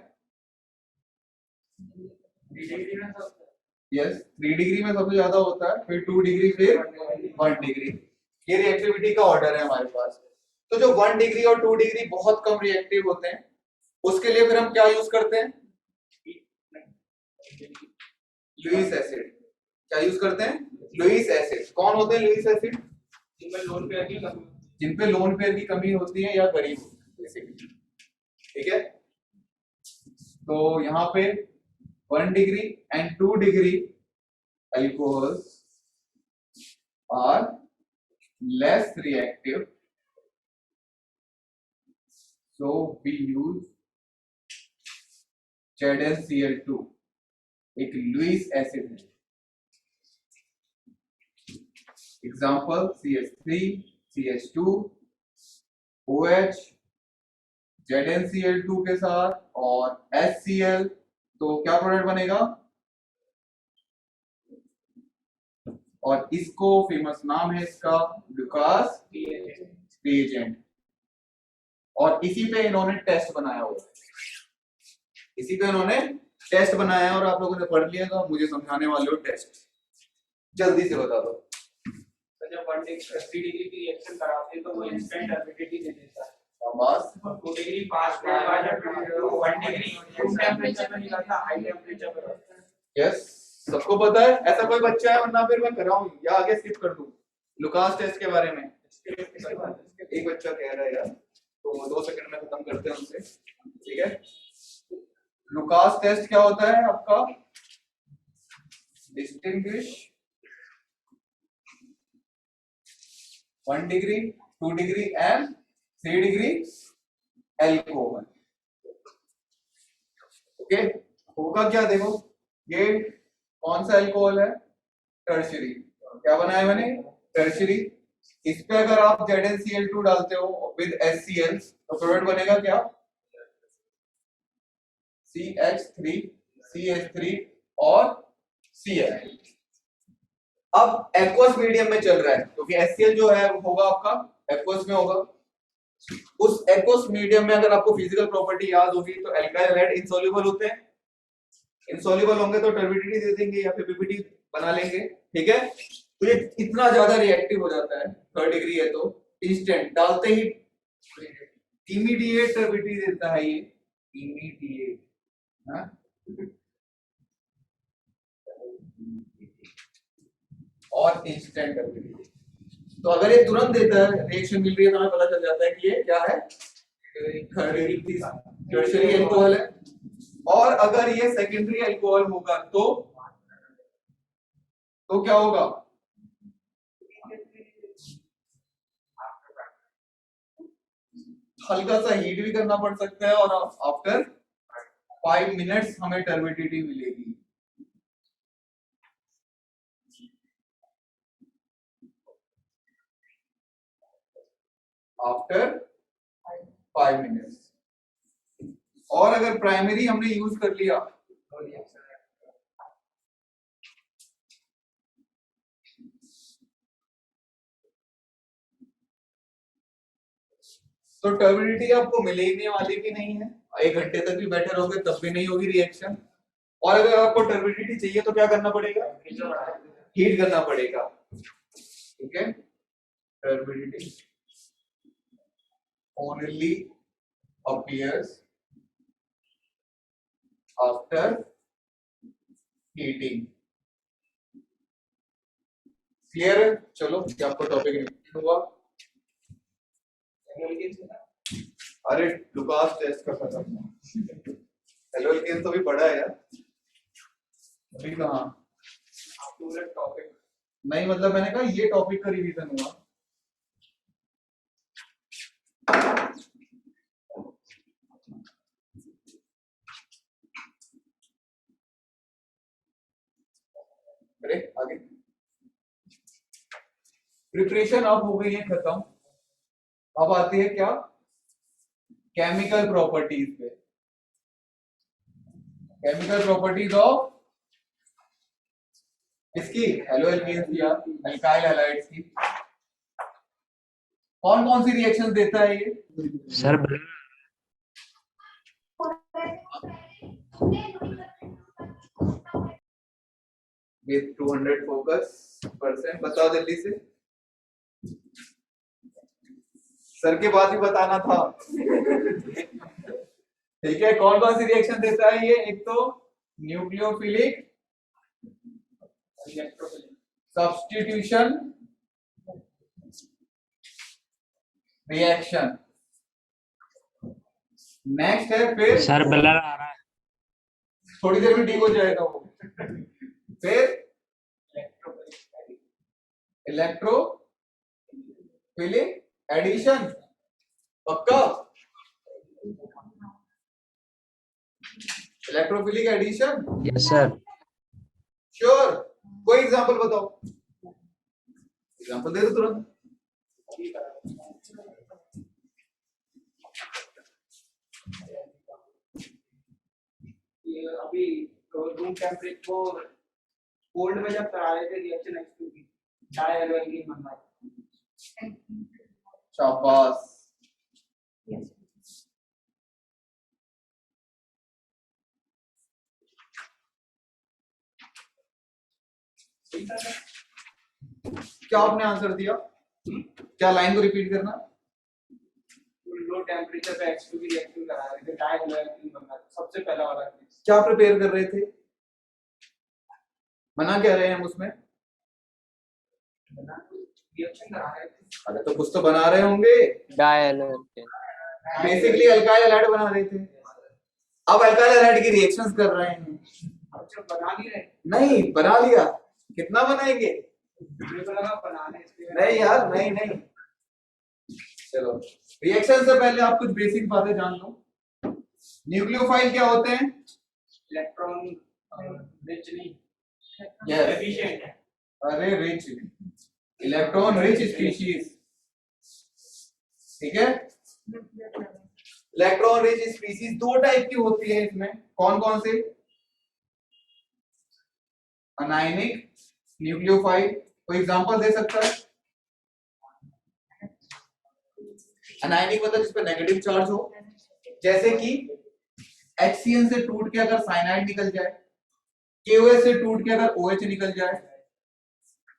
यस, 3 डिग्री में सबसे ज्यादा होता है, फिर 2 डिग्री, फिर 1 डिग्री। ये रिएक्टिविटी का ऑर्डर है हमारे पास। तो जो 1 डिग्री और 2 डिग्री बहुत कम रिएक्टिव होते हैं, उसके लिए फिर हम क्या यूज करते हैं? Lewis acid. क्या यूज करते हैं? Lewis acid. कौन होते हैं लुईस एसिड? जिन पे लोन पेयर की कमी होती है या गरीब होती है, ठीक है। तो यहाँ पे 1 degree and 2 degree alcohols are less reactive, so we use ZnCl2, एक लुईस एसिड है। Example CH3 CH2 OH ZnCl2 के साथ और HCl, तो क्या प्रोडक्ट बनेगा? और इसको फेमस नाम है इसका लुकास रिएजेंट, और इसी पे इन्होंने टेस्ट बनाया हुआ है, इसी पे इन्होंने टेस्ट बनाया और आप लोगों ने पढ़ लिया, तो मुझे समझाने वाले हो टेस्ट, जल्दी से बता दो। तो जब 1 डिग्री 3 डिग्री की रिएक्शन कराते हैं तो वो इंस्टेंट एसिडिटी दे देता है। बस 2 डिग्री 5 मिनट बाद जब 1 डिग्री रूम टेंपरेचर में निकलता है, हाई टेंपरेचर पे रहता है। यस, सबको पता है? ऐसा कोई बच्चा है, वरना फिर मैं कराऊं या आगे स्किप कर दूं लुकास टेस्ट के बारे में? एक बच्चा कह रहा है यार, तो 2 सेकंड में खत्म करते हैं उनसे, ठीक है। लुकास टेस्ट क्या होता है आपका? Distinguish 1 degree 2 degree and 3 degree alcohol. Okay, होगा क्या देखो, ये कौन सा एल्कोहल है, टर्शियरी। क्या बनाया मैंने, टर्शियरी। इस पे अगर आप ZnCl2 डालते हो विद HCl तो प्रोडक्ट बनेगा क्या, CH3 CH3 और Cl। अब एक्वस मीडियम में चल रहा है क्योंकि HCl जो है होगा आपका एक्वस में होगा। उस एक्वस मीडियम में अगर आपको फिजिकल प्रॉपर्टी याद होगी तो एल्काइल हैलाइड इनसॉल्युबल होते हैं, इनसॉल्युबल होंगे तो टर्बिडिटी दे देंगे या फिर पीपीटी बना लेंगे। ठीक है, तो ये इतना ज्यादा रिएक्टिव हो जाता है, 3rd डिग्री है तो इंस्टेंट डालते ही इमीडिएट टर्बिडिटी देता है ये, इमीडिएट। और इंस्टेंट टर्बिडिटी। तो अगर ये तुरंत देता है, रिएक्शन मिल रही है तो हमें पता चल जाता है कि ये क्या है, टर्शियरी एल्कोहल है। और अगर ये सेकेंडरी एल्कोहल होगा तो क्या होगा, हल्का सा हीट भी करना पड़ सकता है और आफ्टर 5 मिनट्स हमें टर्बिडिटी मिलेगी। After 5 minutes. और अगर प्राइमरी हमने यूज कर लिया तो टर्बिडिटी आपको मिलने वाली भी नहीं है, 1 घंटे तक भी बैठे रहोगे तब भी नहीं होगी रिएक्शन। और अगर आपको टर्बिडिटी चाहिए तो क्या करना पड़ेगा, हीट करना पड़ेगा। ठीक है, turbidity only appears after heating। Clear है, चलो क्या आपको टॉपिक रिपीट हुआ। अरे लुकास टेस्ट का खत्म, हेलो एल्केन तो भी पढ़ा है यार, अभी कहाँ पूरा टॉपिक नहीं, मतलब मैंने कहा ये टॉपिक का रिवीजन हुआ। अरे आगे प्रिपरेशन अब हो गई है खत्म, अब आती है क्या, केमिकल प्रॉपर्टीज पे। केमिकल प्रॉपर्टीज ऑफ इसकी हेलो एल्केन्स या अल्काइल हैलाइड्स की। कौन कौन सी रिएक्शंस देता है ये, सर विद 200 फोकस परसेंट, बताओ जल्दी से, सर के बाद ही बताना था। ठीक है, कौन कौन सी रिएक्शन देता है ये, एक तो न्यूक्लियोफिलिक सब्स्टिट्यूशन रिएक्शन, नेक्स्ट है फिर सर ब्लर आ रहा है, थोड़ी देर में ठीक हो जाएगा वो। फिर इलेक्ट्रोफिलिक एडिशन, पक्का, electrophilic addition, yes sir. Sure. कोई एग्जांपल बताओ, एग्जांपल दे दो तुरंत। ये अभी रूम टेम्परेचर को कोल्ड में जब करा रहे थे रिएक्शन एक्सक्लूसिव डायएलोएल्कीन बन रहा है। शाबाश, क्या आपने आंसर दिया, क्या लाइन को रिपीट करना, लो टेम्परेचर पे H2 की रिएक्शन करा रहे थे डायएलोएल्कीन बन रहा था, सबसे पहला वाला केस। क्या प्रिपेयर कर रहे थे, मना क्या रहे हैं हम उसमें, रिएक्शन करा रहे थे। अरे तो कुछ तो बना रहे होंगे, बेसिकली अल्काइल हैलाइड बना रहे थे। अब अल्काइल हैलाइड की रिएक्शंस कर रहे हैं, अच्छा बना नहीं रहे, नहीं बना लिया, कितना बनाएंगे, मुझे लगा बनाने इसलिए नहीं यार, नहीं नहीं, चलो रिएक्शन से पहले आप कुछ बेसिक बातें जान लो। न्यूक्लियोफाइल क्या होते हैं? इलेक्ट्रॉन रिच नहीं, यस, एफिशिएंट है। अरे रिच, इलेक्ट्रॉन रिच स्पीशीज, ठीक है। इलेक्ट्रॉन रिच स्पीशीज दो टाइप की होती है इसमें, कौन कौन से? अनायनिक न्यूक्लियोफाइल, कोई एग्जांपल दे सकता है? अनायनिक मतलब जिस पे नेगेटिव चार्ज हो, जैसे कि HCl से टूट के अगर साइनाइड निकल जाए, KOH से टूट के अगर OH निकल जाए,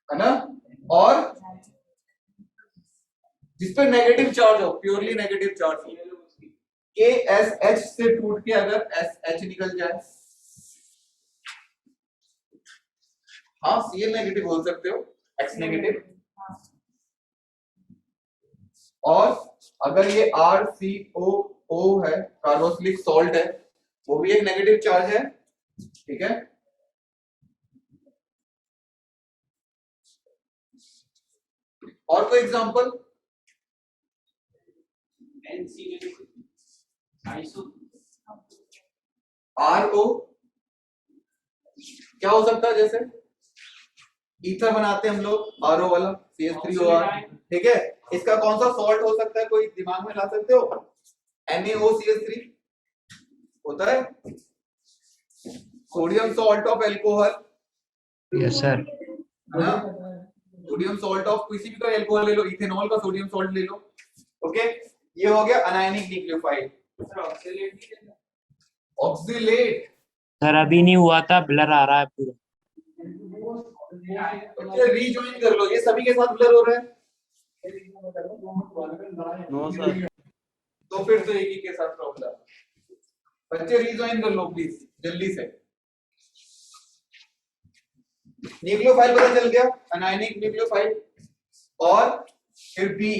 है ना, और जिस पे नेगेटिव चार्ज हो, प्योरली नेगेटिव चार्ज हो, KSH से टूट के अगर SH निकल जाए, हाँ Cl नेगेटिव बोल सकते हो, X नेगेटिव, और अगर ये RCOO है, कार्बोक्सिलिक सॉल्ट है, वो भी एक नेगेटिव चार्ज है, ठीक है। और कोई एग्जांपल? NC आइसो RO क्या हो सकता है? जैसे ईथर बनाते हैं हम लोग, RO वाला CH3OR, ठीक है। इसका कौन सा सॉल्ट हो सकता है, कोई दिमाग में ला सकते हो? NaOCH3 होता है, sodium salt of alcohol, yes sir. है ना। सोडियम सॉल्ट ऑफ किसी भी का एल्कोहल ले लो, इथेनॉल का सोडियम सॉल्ट ले लो, ओके। ये हो गया अनायनिक न्यूक्लियोफाइल। ऑक्सिलेट सर अभी नहीं हुआ था, ब्लर आ रहा है पूरा। रीजॉइन कर लो, ये सभी के साथ ब्लर हो रहा है। No sir. तो फिर तो एक ही के साथ प्रॉब्लम। बच्चे रीजॉइन कर लो प्लीज जल्दी से। न्यूक्लियोफाइल पता चल गया, अनायनिक न्यूक्लियोफाइल। और फिर B,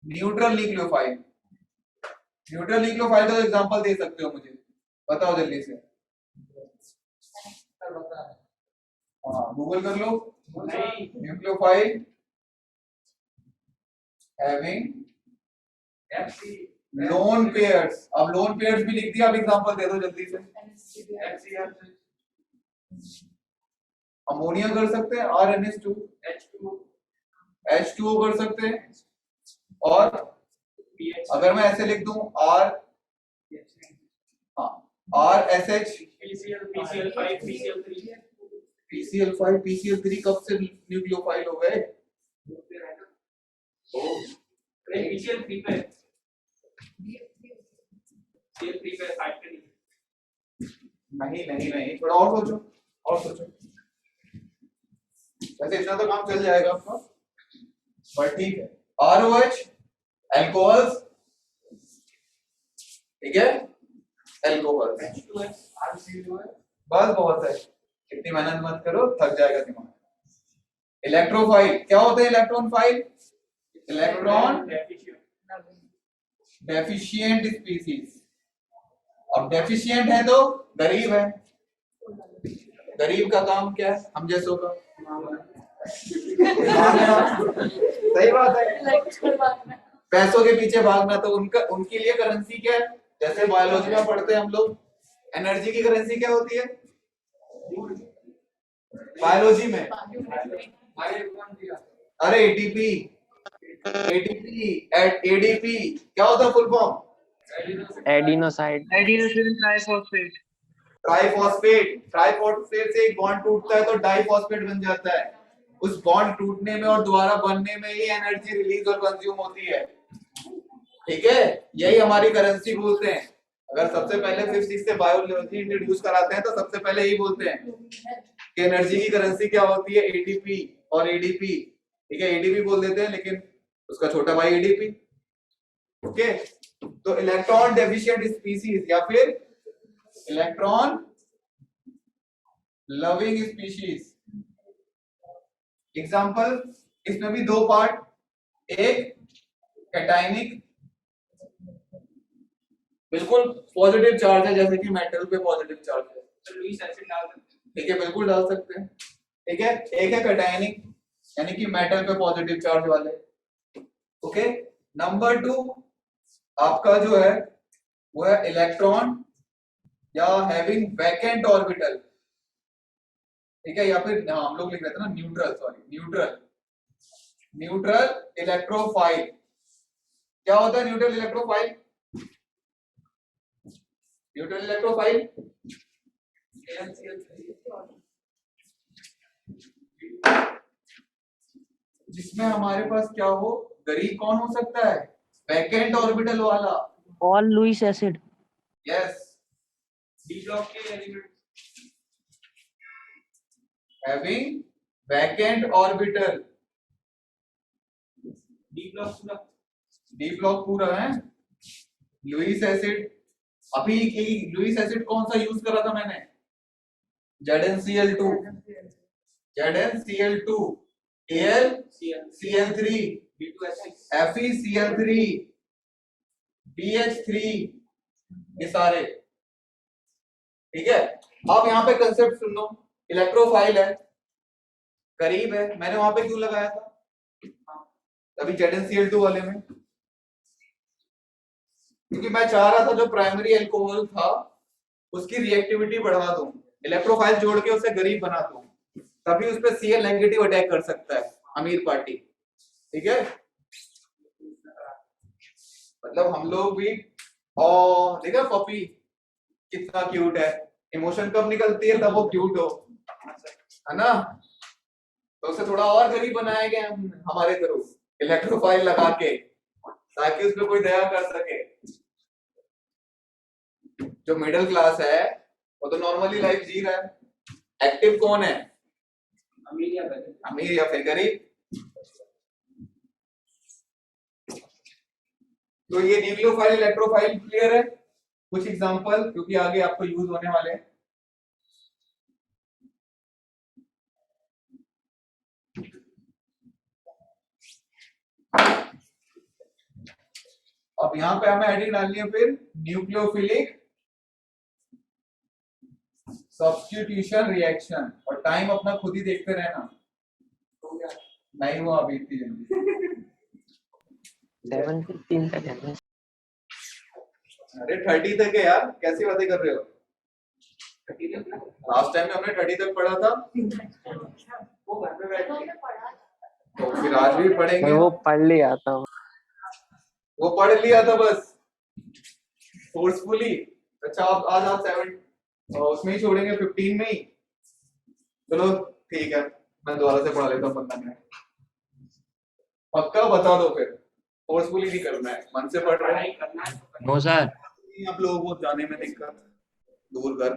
neutral nucleophile. Neutral nucleophile का एग्जांपल दे सकते हो मुझे, बताओ जल्दी से। हाँ गूगल कर लो। Nucleophile having lone pairs. अब लोन पेयर्स भी लिख दिया, अब एग्जांपल दे दो जल्दी से। अमोनिया कर सकते हैं, RNH2, H2O कर सकते हैं, और अगर मैं ऐसे लिख दूं R, हाँ RSH, PCl5, PCl3 कब से न्यूक्लियोफाइल हो गए? नहीं नहीं नहीं, थोड़ा और सोचो, और सोचो। वैसे इतना तो काम चल जाएगा आपका, पर ठीक है। ROH एल्कोहल्स, ठीक है, एल्कोहल्स। बस बहुत है, इतनी मेहनत मत करो, थक जाएगा दिमाग। इलेक्ट्रोफाइल क्या होते हैं? Electron file, electron deficient species. अब डेफिशिएंट है तो गरीब है, गरीब का काम क्या है? हम जैसों का। सही बात है, पैसों के पीछे भागना। तो उनका, उनके लिए करेंसी क्या है? जैसे बायोलॉजी में पढ़ते हैं हम लोग, एनर्जी की करेंसी क्या होती है बायोलॉजी में? अरे एटीपी, एटीपी, एडीपी क्या होता है फुल फॉर्म? एडिनोसाइड। ट्राइफॉस्फेट। ट्राइफॉस्फेट से एक बॉन्ड टूटता है तो डाइफॉस्फेट बन जाता है। उस बॉन्ड टूटने में और दोबारा बनने में ही एनर्जी रिलीज और कंज्यूम होती है, ठीक है। यही हमारी करेंसी बोलते हैं। अगर सबसे पहले 5th 6th से बायोलॉजी इंट्रोड्यूस कराते हैं तो सबसे पहले यही बोलते हैं कि एनर्जी की करेंसी क्या होती है, एटीपी और एडीपी, ठीक है। एडीपी बोल देते हैं लेकिन उसका छोटा भाई एडीपी, ओके। तो इलेक्ट्रॉन डेफिशिएंट स्पीशीज या फिर इलेक्ट्रॉन लविंग स्पीशीज। एग्जांपल, इसमें भी दो पार्ट, एक कैटायनिक, बिल्कुल पॉजिटिव चार्ज है, जैसे कि मेटल पे पॉजिटिव चार्ज है, तो लुईस एसिड डाल सकते हैं, ठीक है, बिल्कुल डाल सकते हैं, ठीक है। एक है कैटायनिक, यानी कि मेटल पे पॉजिटिव चार्ज वाले, ओके। नंबर 2 आपका जो है वो है इलेक्ट्रॉन या हैविंग वैकेंट ऑर्बिटल, ठीक है, या फिर हम लोग लिख रहे थे ना न्यूट्रल, सॉरी न्यूट्रल इलेक्ट्रोफाइल। क्या होता है न्यूट्रल इलेक्ट्रोफाइल? न्यूट्रल इलेक्ट्रोफाइल जिसमें हमारे पास क्या हो, गरीब कौन हो सकता है? वैकेंट ऑर्बिटल वाला। All Lewis acid. Yes, D block के element having vacant orbital. D block पूरा डी ब्लॉक पूरा है। लुईस एसिड, अभी की लुईस एसिड कौन सा यूज करा था मैंने? ZnCl2, ZnCl2, AlCl3, FeCl3, BH3, ये सारे, ठीक है। अब यहाँ पे कंसेप्ट सुन लो, इलेक्ट्रोफाइल है, करीब है, मैंने वहां पे क्यों लगाया था अभी ZnCl2 वाले में? क्योंकि मैं चाह रहा था जो प्राइमरी अल्कोहल था उसकी रिएक्टिविटी बढ़ा दूं, इलेक्ट्रोफाइल जोड़ के उसे गरीब बना दूं, तभी उस पे Cl नेगेटिव अटैक कर सकता है अमीर पार्टी, ठीक है। मतलब हम लोग भी, और देखा पपी कितना क्यूट है, इमोशन कब निकलती है? तब वो क्यूट हो, है ना। तो उसे थोड़ा और गरीब बनाएंगे हम हमारे तरफ इलेक्ट्रोफाइल लगा के, ताकि उस पर कोई दया कर सके। जो मिडिल क्लास है वो तो नॉर्मली लाइफ जी रहा है, एक्टिव कौन है? अमीर या गरीब? अमीर या फिर गरीब। तो ये न्यूक्लियोफाइल इलेक्ट्रोफाइल क्लियर है। कुछ एग्जांपल क्योंकि आगे आपको यूज होने वाले हैं। अब यहां पे हमें हेडिंग डालनी है फिर न्यूक्लियोफिलिक सब्स्टिट्यूशन रिएक्शन, और टाइम अपना खुद ही देखते रहना। हो गया नहीं हुआ अभी इतनी जल्दी। 7:15 तक है ना। अरे 30 तक है यार, कैसी बातें कर रहे हो? लास्ट टाइम में हमने 30 तक पढ़ा था, वो घर पे बैठ के तो फिर आज भी पढ़ेंगे। वो पढ़ लिया था। वो पढ़ लिया था बस फोर्सफुली। अच्छा आप आज आप 7 उसमें ही छोड़ेंगे, 15 में ही। चलो ठीक है, मैं दोबारा से पढ़ा लेता हूँ 15 मिनट। पक्का बता दो, फिर फोर्सफुली नहीं करना है, मन से पढ़ रहे पढ़ाई हैं। करना है तो नो सर, आप लोगों को जाने में दिक्कत, दूर कर,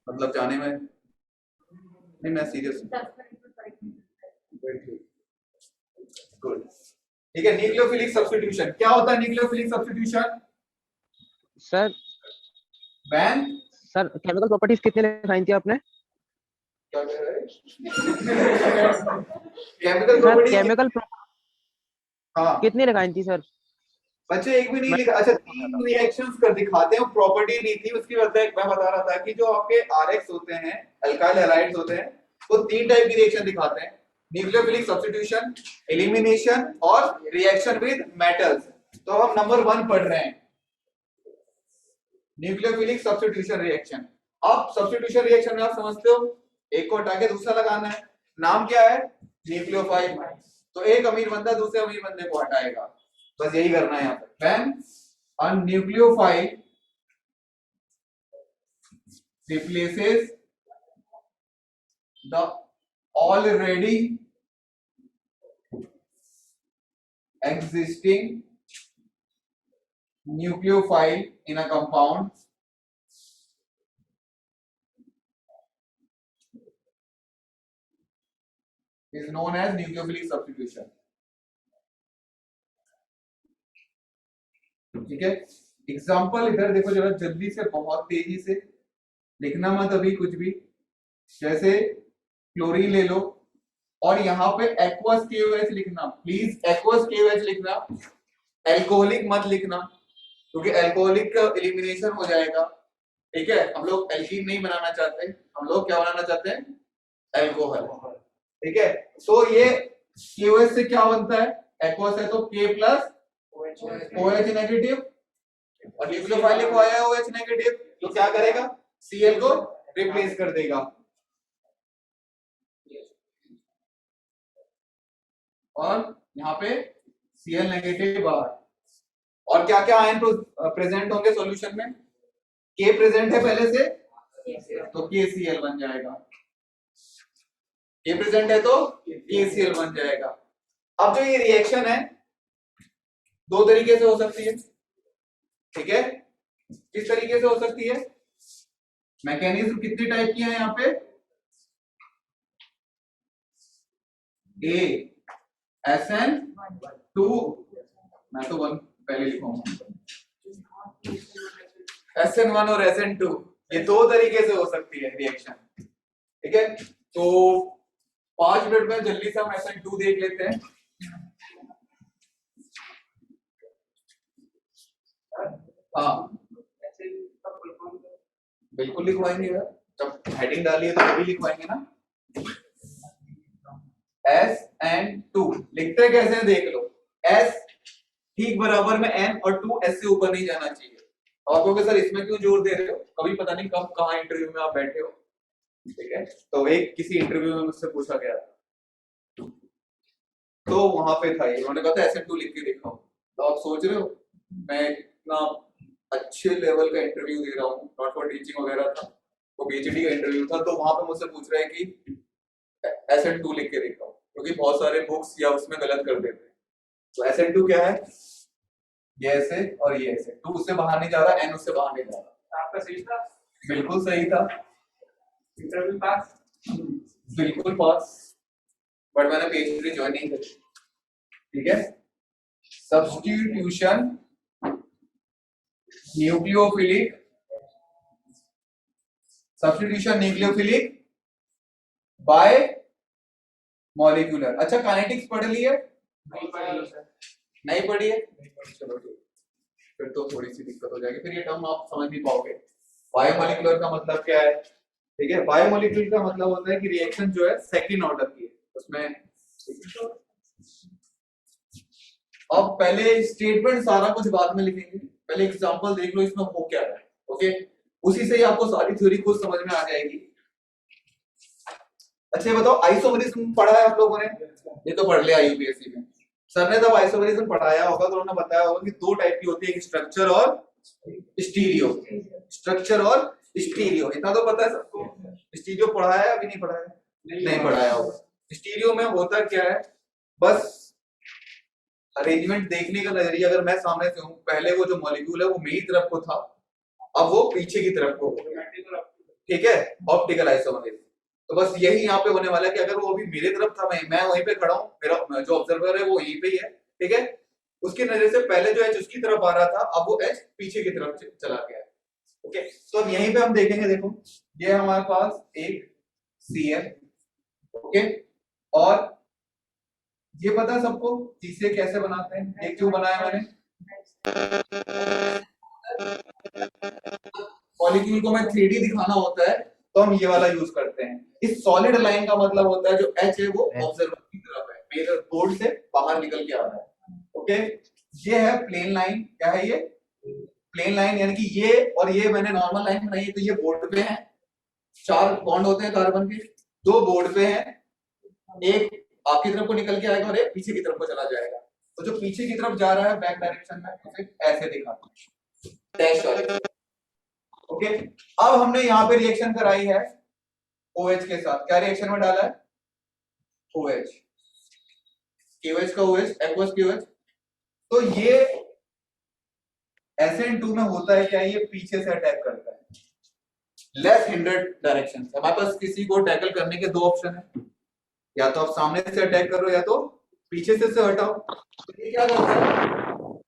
मतलब जाने में नहीं, मैं सीरियस गुड, ठीक है। न्यूक्लियोफिलिक सब्स्टिट्यूशन क्या होता है? Nucleophilic substitution sir when, sir chemical properties कितने लिखाई थी आपने? क्या कह रहे हैं? केमिकल सर प्रॉपर्टी केमिकल हाँ कितनी लिखाई थी सर? बच्चे एक भी नहीं लिखा। अच्छा 3 रिएक्शंस कर दिखाते हैं, प्रॉपर्टी नहीं थी उसकी वजह। मैं बता रहा था कि जो आपके आरएक्स होते हैं, अल्काइल हैलाइड्स होते हैं, वो 3 टाइप की रिएक्शन दिखाते हैं, न्यूक्लियोफिलिक सब्स्टिट्यूशन, एलिमिनेशन और रिएक्शन विद मेटल्स। तो हम नंबर 1 पढ़ रहे हैं, न्यूक्लियोफिलिक सब्स्टिट्यूशन रिएक्शन। अब सब्स्टिट्यूशन रिएक्शन में आप समझते हो, एक को हटा के दूसरा लगाना है, नाम क्या है? न्यूक्लियोफाइल। तो एक अमीर बंदा दूसरे अमीर बंदे को हटाएगा, बस यही करना है यहाँ पे। When a nucleophile replaces the already existing nucleophile in a compound is known as nucleophilic substitution। ठीक है, एग्जाम्पल इधर देखो जरा जल्दी से, बहुत तेजी से लिखना मत अभी कुछ भी। जैसे क्लोरीन ले लो और यहाँ पे एक्वस KOH लिखना, प्लीज एक्वस KOH लिखना, एल्कोहलिक मत लिखना, क्योंकि एल्कोहलिक का एलिमिनेशन हो जाएगा। ठीक है, हम लोग एल्कीन नहीं बनाना चाहते, हम लोग क्या बनाना चाहते हैं? एल्कोहल। ठीक है, तो ये KOH से क्या बनता है? एक्वस है तो K प्लस OH नेगेटिव, और न्यूक्लियोफाइलिक को आया है OH नेगेटिव, तो क्या करेगा, Cl को रिप्लेस कर देगा। और यहाँ पे Cl नेगेटिव बाहर। और क्या क्या आयन प्रेजेंट होंगे सॉल्यूशन में, K प्रेजेंट है पहले से तो KCl बन जाएगा, K प्रेजेंट है तो KCl बन जाएगा। अब जो ये रिएक्शन है दो तरीके से हो सकती है, ठीक है, किस तरीके से हो सकती है, मैकेनिज्म कितनी टाइप की है यहाँ पे, SN2, मैं तो 1 पहले लिखूंगा, SN1 और SN2, ये दो तरीके से हो सकती है रिएक्शन, ठीक है। तो 5 मिनट में जल्दी से हम SN2 देख लेते हैं। हाँ बिल्कुल लिखवाएंगे यार, जब हेडिंग डाली है तो अभी लिखवाएंगे ना। SN2 लिखते कैसे हैं देख लो, S ठीक बराबर में N और 2 S से ऊपर नहीं जाना चाहिए। और कहोगे सर इसमें क्यों जोर दे रहे हो, कभी पता नहीं कब कहाँ इंटरव्यू में आप बैठे हो, ठीक है। तो एक किसी इंटरव्यू में मुझसे पूछा गया था, तो वहां पे था ये, उन्होंने कहा था SN2 लिख के दिखाओ। तो आप सोच रहे हो मैं इतना अच्छे लेवल का इंटरव्यू दे रहा हूँ, नॉट फॉर टीचिंग वगैरह था, वो PhD का इंटरव्यू था, तो वहां पे मुझसे पूछ रहे हैं कि SN2 लिख के दिखाओ, क्योंकि बहुत सारे बुक्स या उसमें गलत कर देते हैं। तो SN2 क्या है, ये ऐसे और ये ऐसे, 2 उससे बाहर नहीं जा रहा, N उससे बाहर नहीं जा रहा। आपका सही था, बिल्कुल सही था, इंटरव्यू पास, बिल्कुल पास, बट मैंने PhD ज्वाइन नहीं करी, ठीक है। Substitution nucleophilic, substitution nucleophilic bye molecular. अच्छा काइनेटिक्स पढ़ ली है, नहीं पढ़ी सर, नहीं पढ़ी है, चलो ठीक, फिर तो थोड़ी सी दिक्कत हो जाएगी, फिर ये टर्म आप समझ नहीं पाओगे। बायोमोलिकुलर का मतलब क्या है, ठीक है, बायोमोलिक्यूल का मतलब होता है कि रिएक्शन जो है सेकंड ऑर्डर की है, उसमें अब पहले स्टेटमेंट सारा कुछ बाद में लिखेंगे, पहले एग्जांपल देख लो इसमें हो क्या रहा है, ओके, उसी से ही आपको सारी थ्योरी खुद समझ में आ जाएगी। अच्छा ये बताओ आइसोमेरिज्म पढ़ा है आप लोगों ने, ये तो पढ़ लिया यूपीएससी में, सर ने जब आइसोमेरिज्म पढ़ाया होगा तो उन्होंने बताया होगा कि दो टाइप की होती है, एक स्ट्रक्चर और स्टीरियो, स्ट्रक्चर और स्टीरियो, इतना तो पता है सबको। स्टीरियो पढ़ा है अभी नहीं पढ़ा है, नहीं पढ़ाया होगा। स्टीरियो में होता क्या है, बस अरेंजमेंट देखने का नजरिया, अगर मैं सामने से हूं, पहले वो जो मॉलिक्यूल है वो मेरी तरफ को था, अब वो पीछे की तरफ को, ठीक है, ऑप्टिकल आइसोमेरिज्म। तो बस यही यहाँ पे होने वाला है कि अगर वो अभी मेरे तरफ था, मैं वहीं पे खड़ा हूँ, मेरा जो ऑब्जर्वर है वो यहीं पे ही है, ठीक है, उसकी नजर से पहले जो एच उसकी तरफ आ रहा था, अब वो एच पीछे की तरफ चला गया है, ओके। तो अब यहीं पे हम देखेंगे, देखो ये हमारे पास एक Cl, ओके, और ये पता है सबको सीसे कैसे बनाते हैं, ये क्यों बनाया मैंने, मॉलिक्यूल को मैं 3D दिखाना होता है तो हम ये वाला यूज करते हैं। इस सॉलिड लाइन का मतलब होता है जो H है वो ऑब्जर्वर की तरफ है, मेरे बोर्ड से बाहर निकल के आ रहा है, ओके। ये है प्लेन लाइन, क्या है ये प्लेन लाइन, यानी कि ये और ये मैंने नॉर्मल लाइन बनाई है, तो ये बोर्ड पे है, 4 बॉन्ड होते हैं कार्बन के, 2 बोर्ड पे हैं, एक आपकी तरफ को निकल के आएगा और एक पीछे की तरफ को चला जाएगा। तो जो पीछे की तरफ जा रहा है बैक डायरेक्शन में, उसे ऐसे दिखाते हैं डैश वाले, ओके। अब हमने यहाँ पे रिएक्शन कराई है OH के साथ, क्या रिएक्शन में डाला है OH, KOH का OH, एक्वस KOH। तो ये SN2 में होता है क्या, ये पीछे से अटैक करता है, लेस हिंडर्ड डायरेक्शन। हमारे पास किसी को टैकल करने के 2 ऑप्शन है, या तो आप सामने से अटैक करो या तो पीछे से हटाओ। तो ये क्या करता है,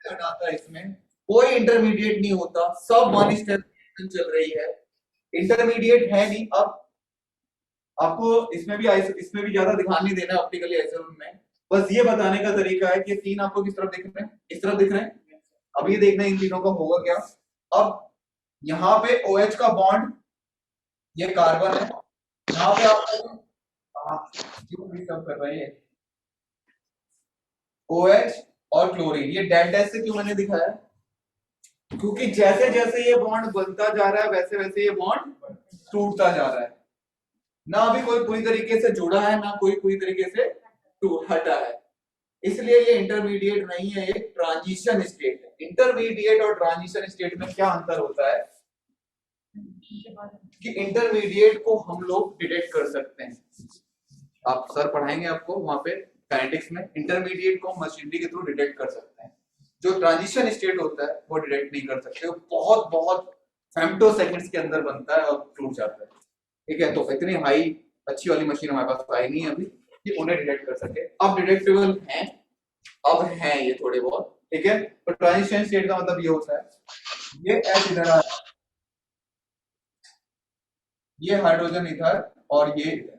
हटाता है, इसमें कोई इंटरमीडिएट नहीं होता, सब वन स्टेप चल रही है, इंटरमीडिएट है नहीं। अब आपको इसमें भी ज्यादा ध्यान नहीं देना ऑप्टिकली आइसोमेरिज्म में, बस ये बताने का तरीका है कि 3 आपको किस तरफ दिख रहे हैं, इस तरफ दिख रहे हैं। अब ये देखना इन तीनों का होगा क्या, अब यहाँ पे OH का बॉन्ड, ये कार्बन है, यहाँ पे आप क्यों डिस्टर्ब कर रहे हैं, OH और क्लोरीन। ये डैश डैश से क्यों मैंने दिखाया? क्योंकि जैसे जैसे ये बॉन्ड बनता जा रहा है वैसे वैसे ये बॉन्ड टूटता जा रहा है। ना अभी कोई पूरी तरीके से जुड़ा है, ना कोई पूरी तरीके से हटा है, इसलिए ये इंटरमीडिएट नहीं है, ये ट्रांजिशन स्टेट है। इंटरमीडिएट और ट्रांजिशन स्टेट में क्या अंतर होता है कि इंटरमीडिएट को हम लोग डिटेक्ट कर सकते हैं, आप सर पढ़ाएंगे आपको वहां पे काइनेटिक्स में, इंटरमीडिएट को मशीनरी के थ्रू डिटेक्ट कर सकते हैं। जो ट्रांजिशन स्टेट होता है वो डिटेक्ट नहीं कर सकते, वो बहुत बहुत फेम्टो सेकंड्स के अंदर बनता है और टूट जाता है। ठीक है, तो इतनी हाई अच्छी वाली मशीन हमारे पास आई नहीं है अभी कि उन्हें डिटेक्ट कर सके। अब डिटेक्टेबल हैं, अब हैं ये थोड़े बहुत। ठीक है, तो ट्रांजिशन स्टेट का मतलब ये होता है, ये H इधर आ, ये हाइड्रोजन इधर और ये इधर,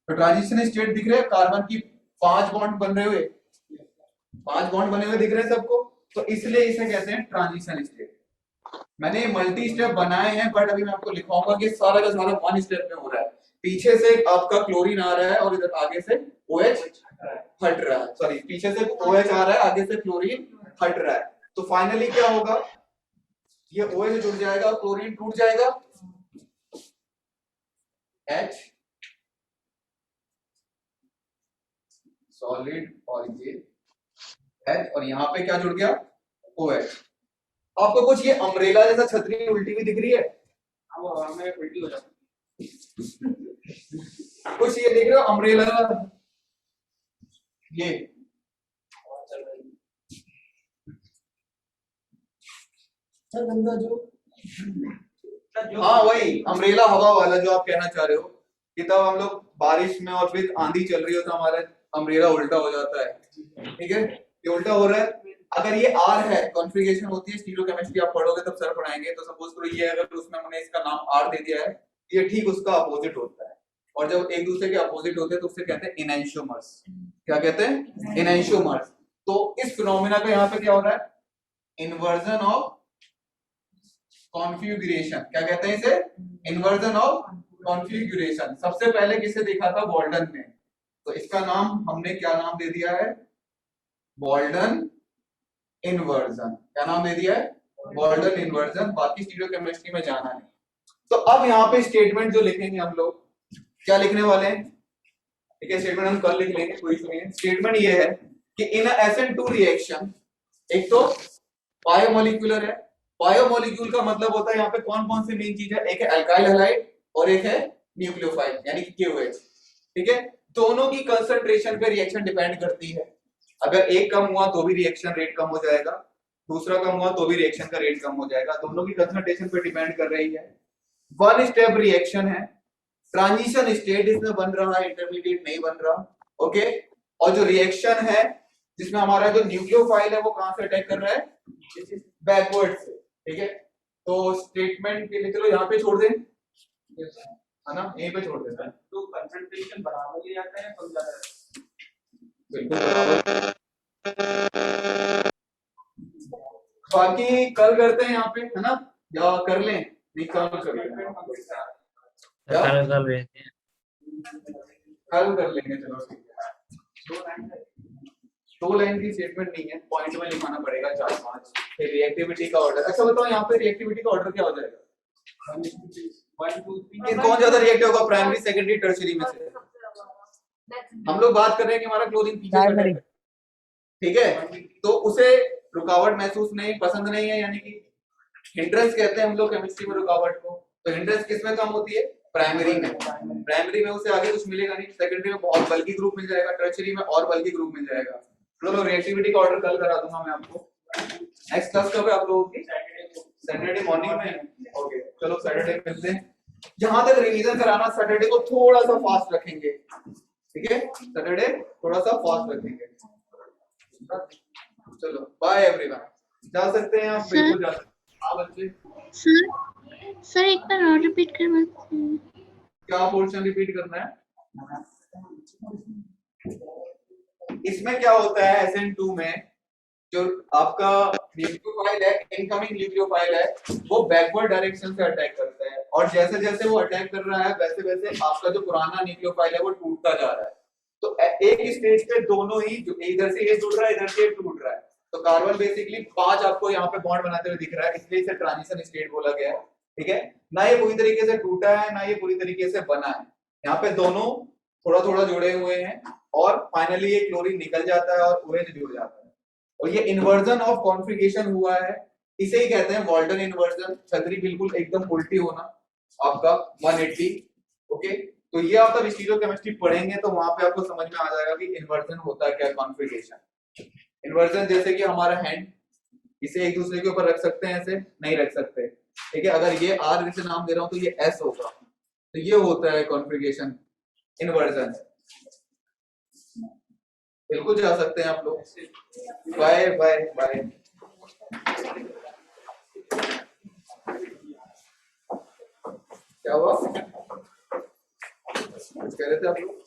तो ट्रांजिशन स्टेट दिख रहे हैं, कार्बन की 5 बॉन्ड बन रहे हुए, 5 बॉन्ड बने हुए दिख रहे हैं सबको, तो इसलिए इसे कहते हैं ट्रांजिशन स्टेट। मैंने मल्टी स्टेप बनाए हैं बट अभी मैं आपको लिखवाऊंगा कि सारा का सारा वन स्टेप में हो रहा है। पीछे से आपका क्लोरीन आ रहा है और इधर आगे से OH हट रहा है, सॉरी पीछे से OH आ रहा है, आगे से क्लोरीन हट रहा है। तो फाइनली क्या होगा, ये OH जुड़ जाएगा और क्लोरीन टूट जाएगा, H सॉलिड और ये H, और यहाँ पे क्या जुड़ गया, OH। आपको कुछ ये अम्ब्रेला जैसा छतरी उल्टी हुई दिख रही है, वो हमें उल्टी हो जाती कुछ ये देख रहे हो अम्ब्रेला, ये गंदा जो, हाँ वही अम्ब्रेला हवा वाला जो आप कहना चाह रहे हो, कि तब हम लोग बारिश में और फिर आंधी चल रही हो तो हमारा अम्ब्रेला उल्टा हो जाता है। ठीक है, ये उल्टा हो रहा है। अगर ये R है, कॉन्फ़िगरेशन होती है, स्टीरियोकेमिस्ट्री आप पढ़ोगे तब सर पढ़ाएंगे, तो सपोज करो ये अगर उसमें हमने इसका नाम R दे दिया है, ये ठीक उसका अपोजिट होता है, और जब एक दूसरे के अपोजिट होते हैं तो उसे कहते हैं इनैंशियोमर्स। क्या कहते हैं, इनैंशियोमर्स। तो इस फिनोमेना का यहाँ पे क्या हो रहा है, इन्वर्जन ऑफ कॉन्फ़िगरेशन। क्या कहते हैं इसे, इन्वर्जन ऑफ कॉन्फ़िगरेशन। सबसे पहले किसे देखा था, बॉल्डन ने, तो इसका नाम हमने क्या नाम दे दिया है, बॉल्डन इन्वर्जन। क्या नाम दे दिया है, बॉल्डन इन्वर्जन। बाकी स्टीरियोकेमिस्ट्री में जाना नहीं। तो अब यहाँ पे स्टेटमेंट जो लिखेंगे हम लोग, क्या लिखने वाले हैं, ठीक है, स्टेटमेंट हम कल लिख लेंगे, कोई सुनिए। स्टेटमेंट ये है कि इन SN2 रिएक्शन, एक तो बायोमोलिक्यूलर है, बायोमोलिक्यूल का मतलब होता है यहाँ पे कौन कौन सी मेन चीज है, एक है अल्काइल हैलाइड और एक है न्यूक्लियोफाइल यानी कि KOH। ठीक है, दोनों की कंसंट्रेशन पे रिएक्शन डिपेंड करती है। अगर एक कम हुआ तो भी रिएक्शन रेट कम हो जाएगा, दूसरा कम हुआ तो भी रिएक्शन का रेट कम हो जाएगा, दोनों की कंसंट्रेशन पे डिपेंड कर रही है। वन स्टेप रिएक्शन है, ट्रांजिशन स्टेट इसमें बन रहा है, इंटरमीडिएट नहीं बन रहा। ओके, और जो रिएक्शन है जिसमें हमारा जो न्यूक्लियोफाइल है वो कहां से अटैक कर रहा है, बैकवर्ड से। ठीक है, तो स्टेटमेंट के लिए चलो यहाँ पे छोड़ दें, है ना, यहीं पे छोड़ देते हैं। तो कंसंट्रेशन बराबर ही आता है, कम ज्यादा है। बाकी कल करते हैं यहाँ पे, है ना, या कर लें, नहीं कल कर लें, कल कर लेंगे, चलो ठीक है। 2 लाइन की स्टेटमेंट नहीं है, पॉइंट में लिखाना पड़ेगा 4-5। फिर रिएक्टिविटी का ऑर्डर, अच्छा बताओ यहाँ पे रिएक्टिविटी का ऑर्डर क्या हो जाएगा, 1 2 3 ये कौन ज्यादा रिएक्ट होगा, प्राइमरी सेकेंडरी टर्शियरी में से। हम लोग बात कर रहे हैं कि हमारा क्लोरीन पीछे से अटैक है, ठीक है, तो उसे रुकावट महसूस नहीं, पसंद नहीं है, यानी कि हिंड्रेंस कहते हैं हम लोग केमिस्ट्री में रुकावट को। तो हिंड्रेंस किसमें कम होती है, प्राइमरी में। प्राइमरी में उसे आगे कुछ मिलेगा नहीं, सेकेंडरी में बहुत बल्कि ग्रुप मिल जाएगा, टर्शियरी में और बल्कि ग्रुप मिल जाएगा। चलो रिएक्टिविटी का ऑर्डर कल करा दूंगा मैं आपको। नेक्स्ट क्लास कब है आप लोगों की, सैटरडे मॉर्निंग में। ओके, चलो सैटरडे मिलते हैं। जहां तक रिवीजन कराना, सैटरडे को थोड़ा सा फास्ट रखेंगे, ठीक है, सैटरडे थोड़ा सा फास्ट रखेंगे। चलो बाय एवरीवन, जा सकते हैं आप, बिल्कुल जा सकते हैं। हाँ बच्चे, सर एक बार और रिपीट करवा सकते हैं? क्या पोर्शन रिपीट करना है, इसमें क्या होता है SN2 में, जो आपका न्यूक्लियोफाइल है, इनकमिंग न्यूक्लियोफाइल है, वो बैकवर्ड डायरेक्शन से अटैक करता है, और जैसे जैसे वो अटैक कर रहा है वैसे वैसे आपका जो पुराना न्यूक्लियोफाइल है वो टूटता जा रहा है। तो एक स्टेज पे दोनों ही इधर से ये जुड़ रहा है, इधर से ये टूट रहा है। तो कार्बन बेसिकली 5 आपको यहाँ पे बॉन्ड बनाते हुए दिख रहा है, इसलिए इसे ट्रांजिशन स्टेट बोला गया है। ठीक है, ना ये पूरी तरीके से टूटा है ना ये पूरी तरीके से बना है, यहाँ पे दोनों थोड़ा थोड़ा जुड़े हुए हैं और फाइनली ये क्लोरीन निकल जाता है और OH जुड़ जाता है। और ये इन्वर्जन ऑफ कॉन्फ़िगरेशन हुआ है, इसे ही कहते हैं वॉल्टन इन्वर्जन। छतरी बिल्कुल एकदम उल्टी होना आपका 180। ओके, तो ये आप तब स्टीरियोकेमिस्ट्री पढ़ेंगे तो वहां पे आपको समझ में आ जाएगा कि इन्वर्जन होता है क्या, कॉन्फ़िगरेशन। इन्वर्जन जैसे कि हमारा हैंड, इसे एक दूसरे के ऊपर रख सकते हैं, ऐसे नहीं रख सकते। ठीक है, अगर ये R इसे नाम दे रहा हूं तो ये S होगा, तो ये होता है कॉन्फ़िगरेशन इन्वर्जन। बिल्कुल जा सकते हैं आप लोग। Bye bye bye. क्या हुआ, कुछ कह रहे थे आप लोग?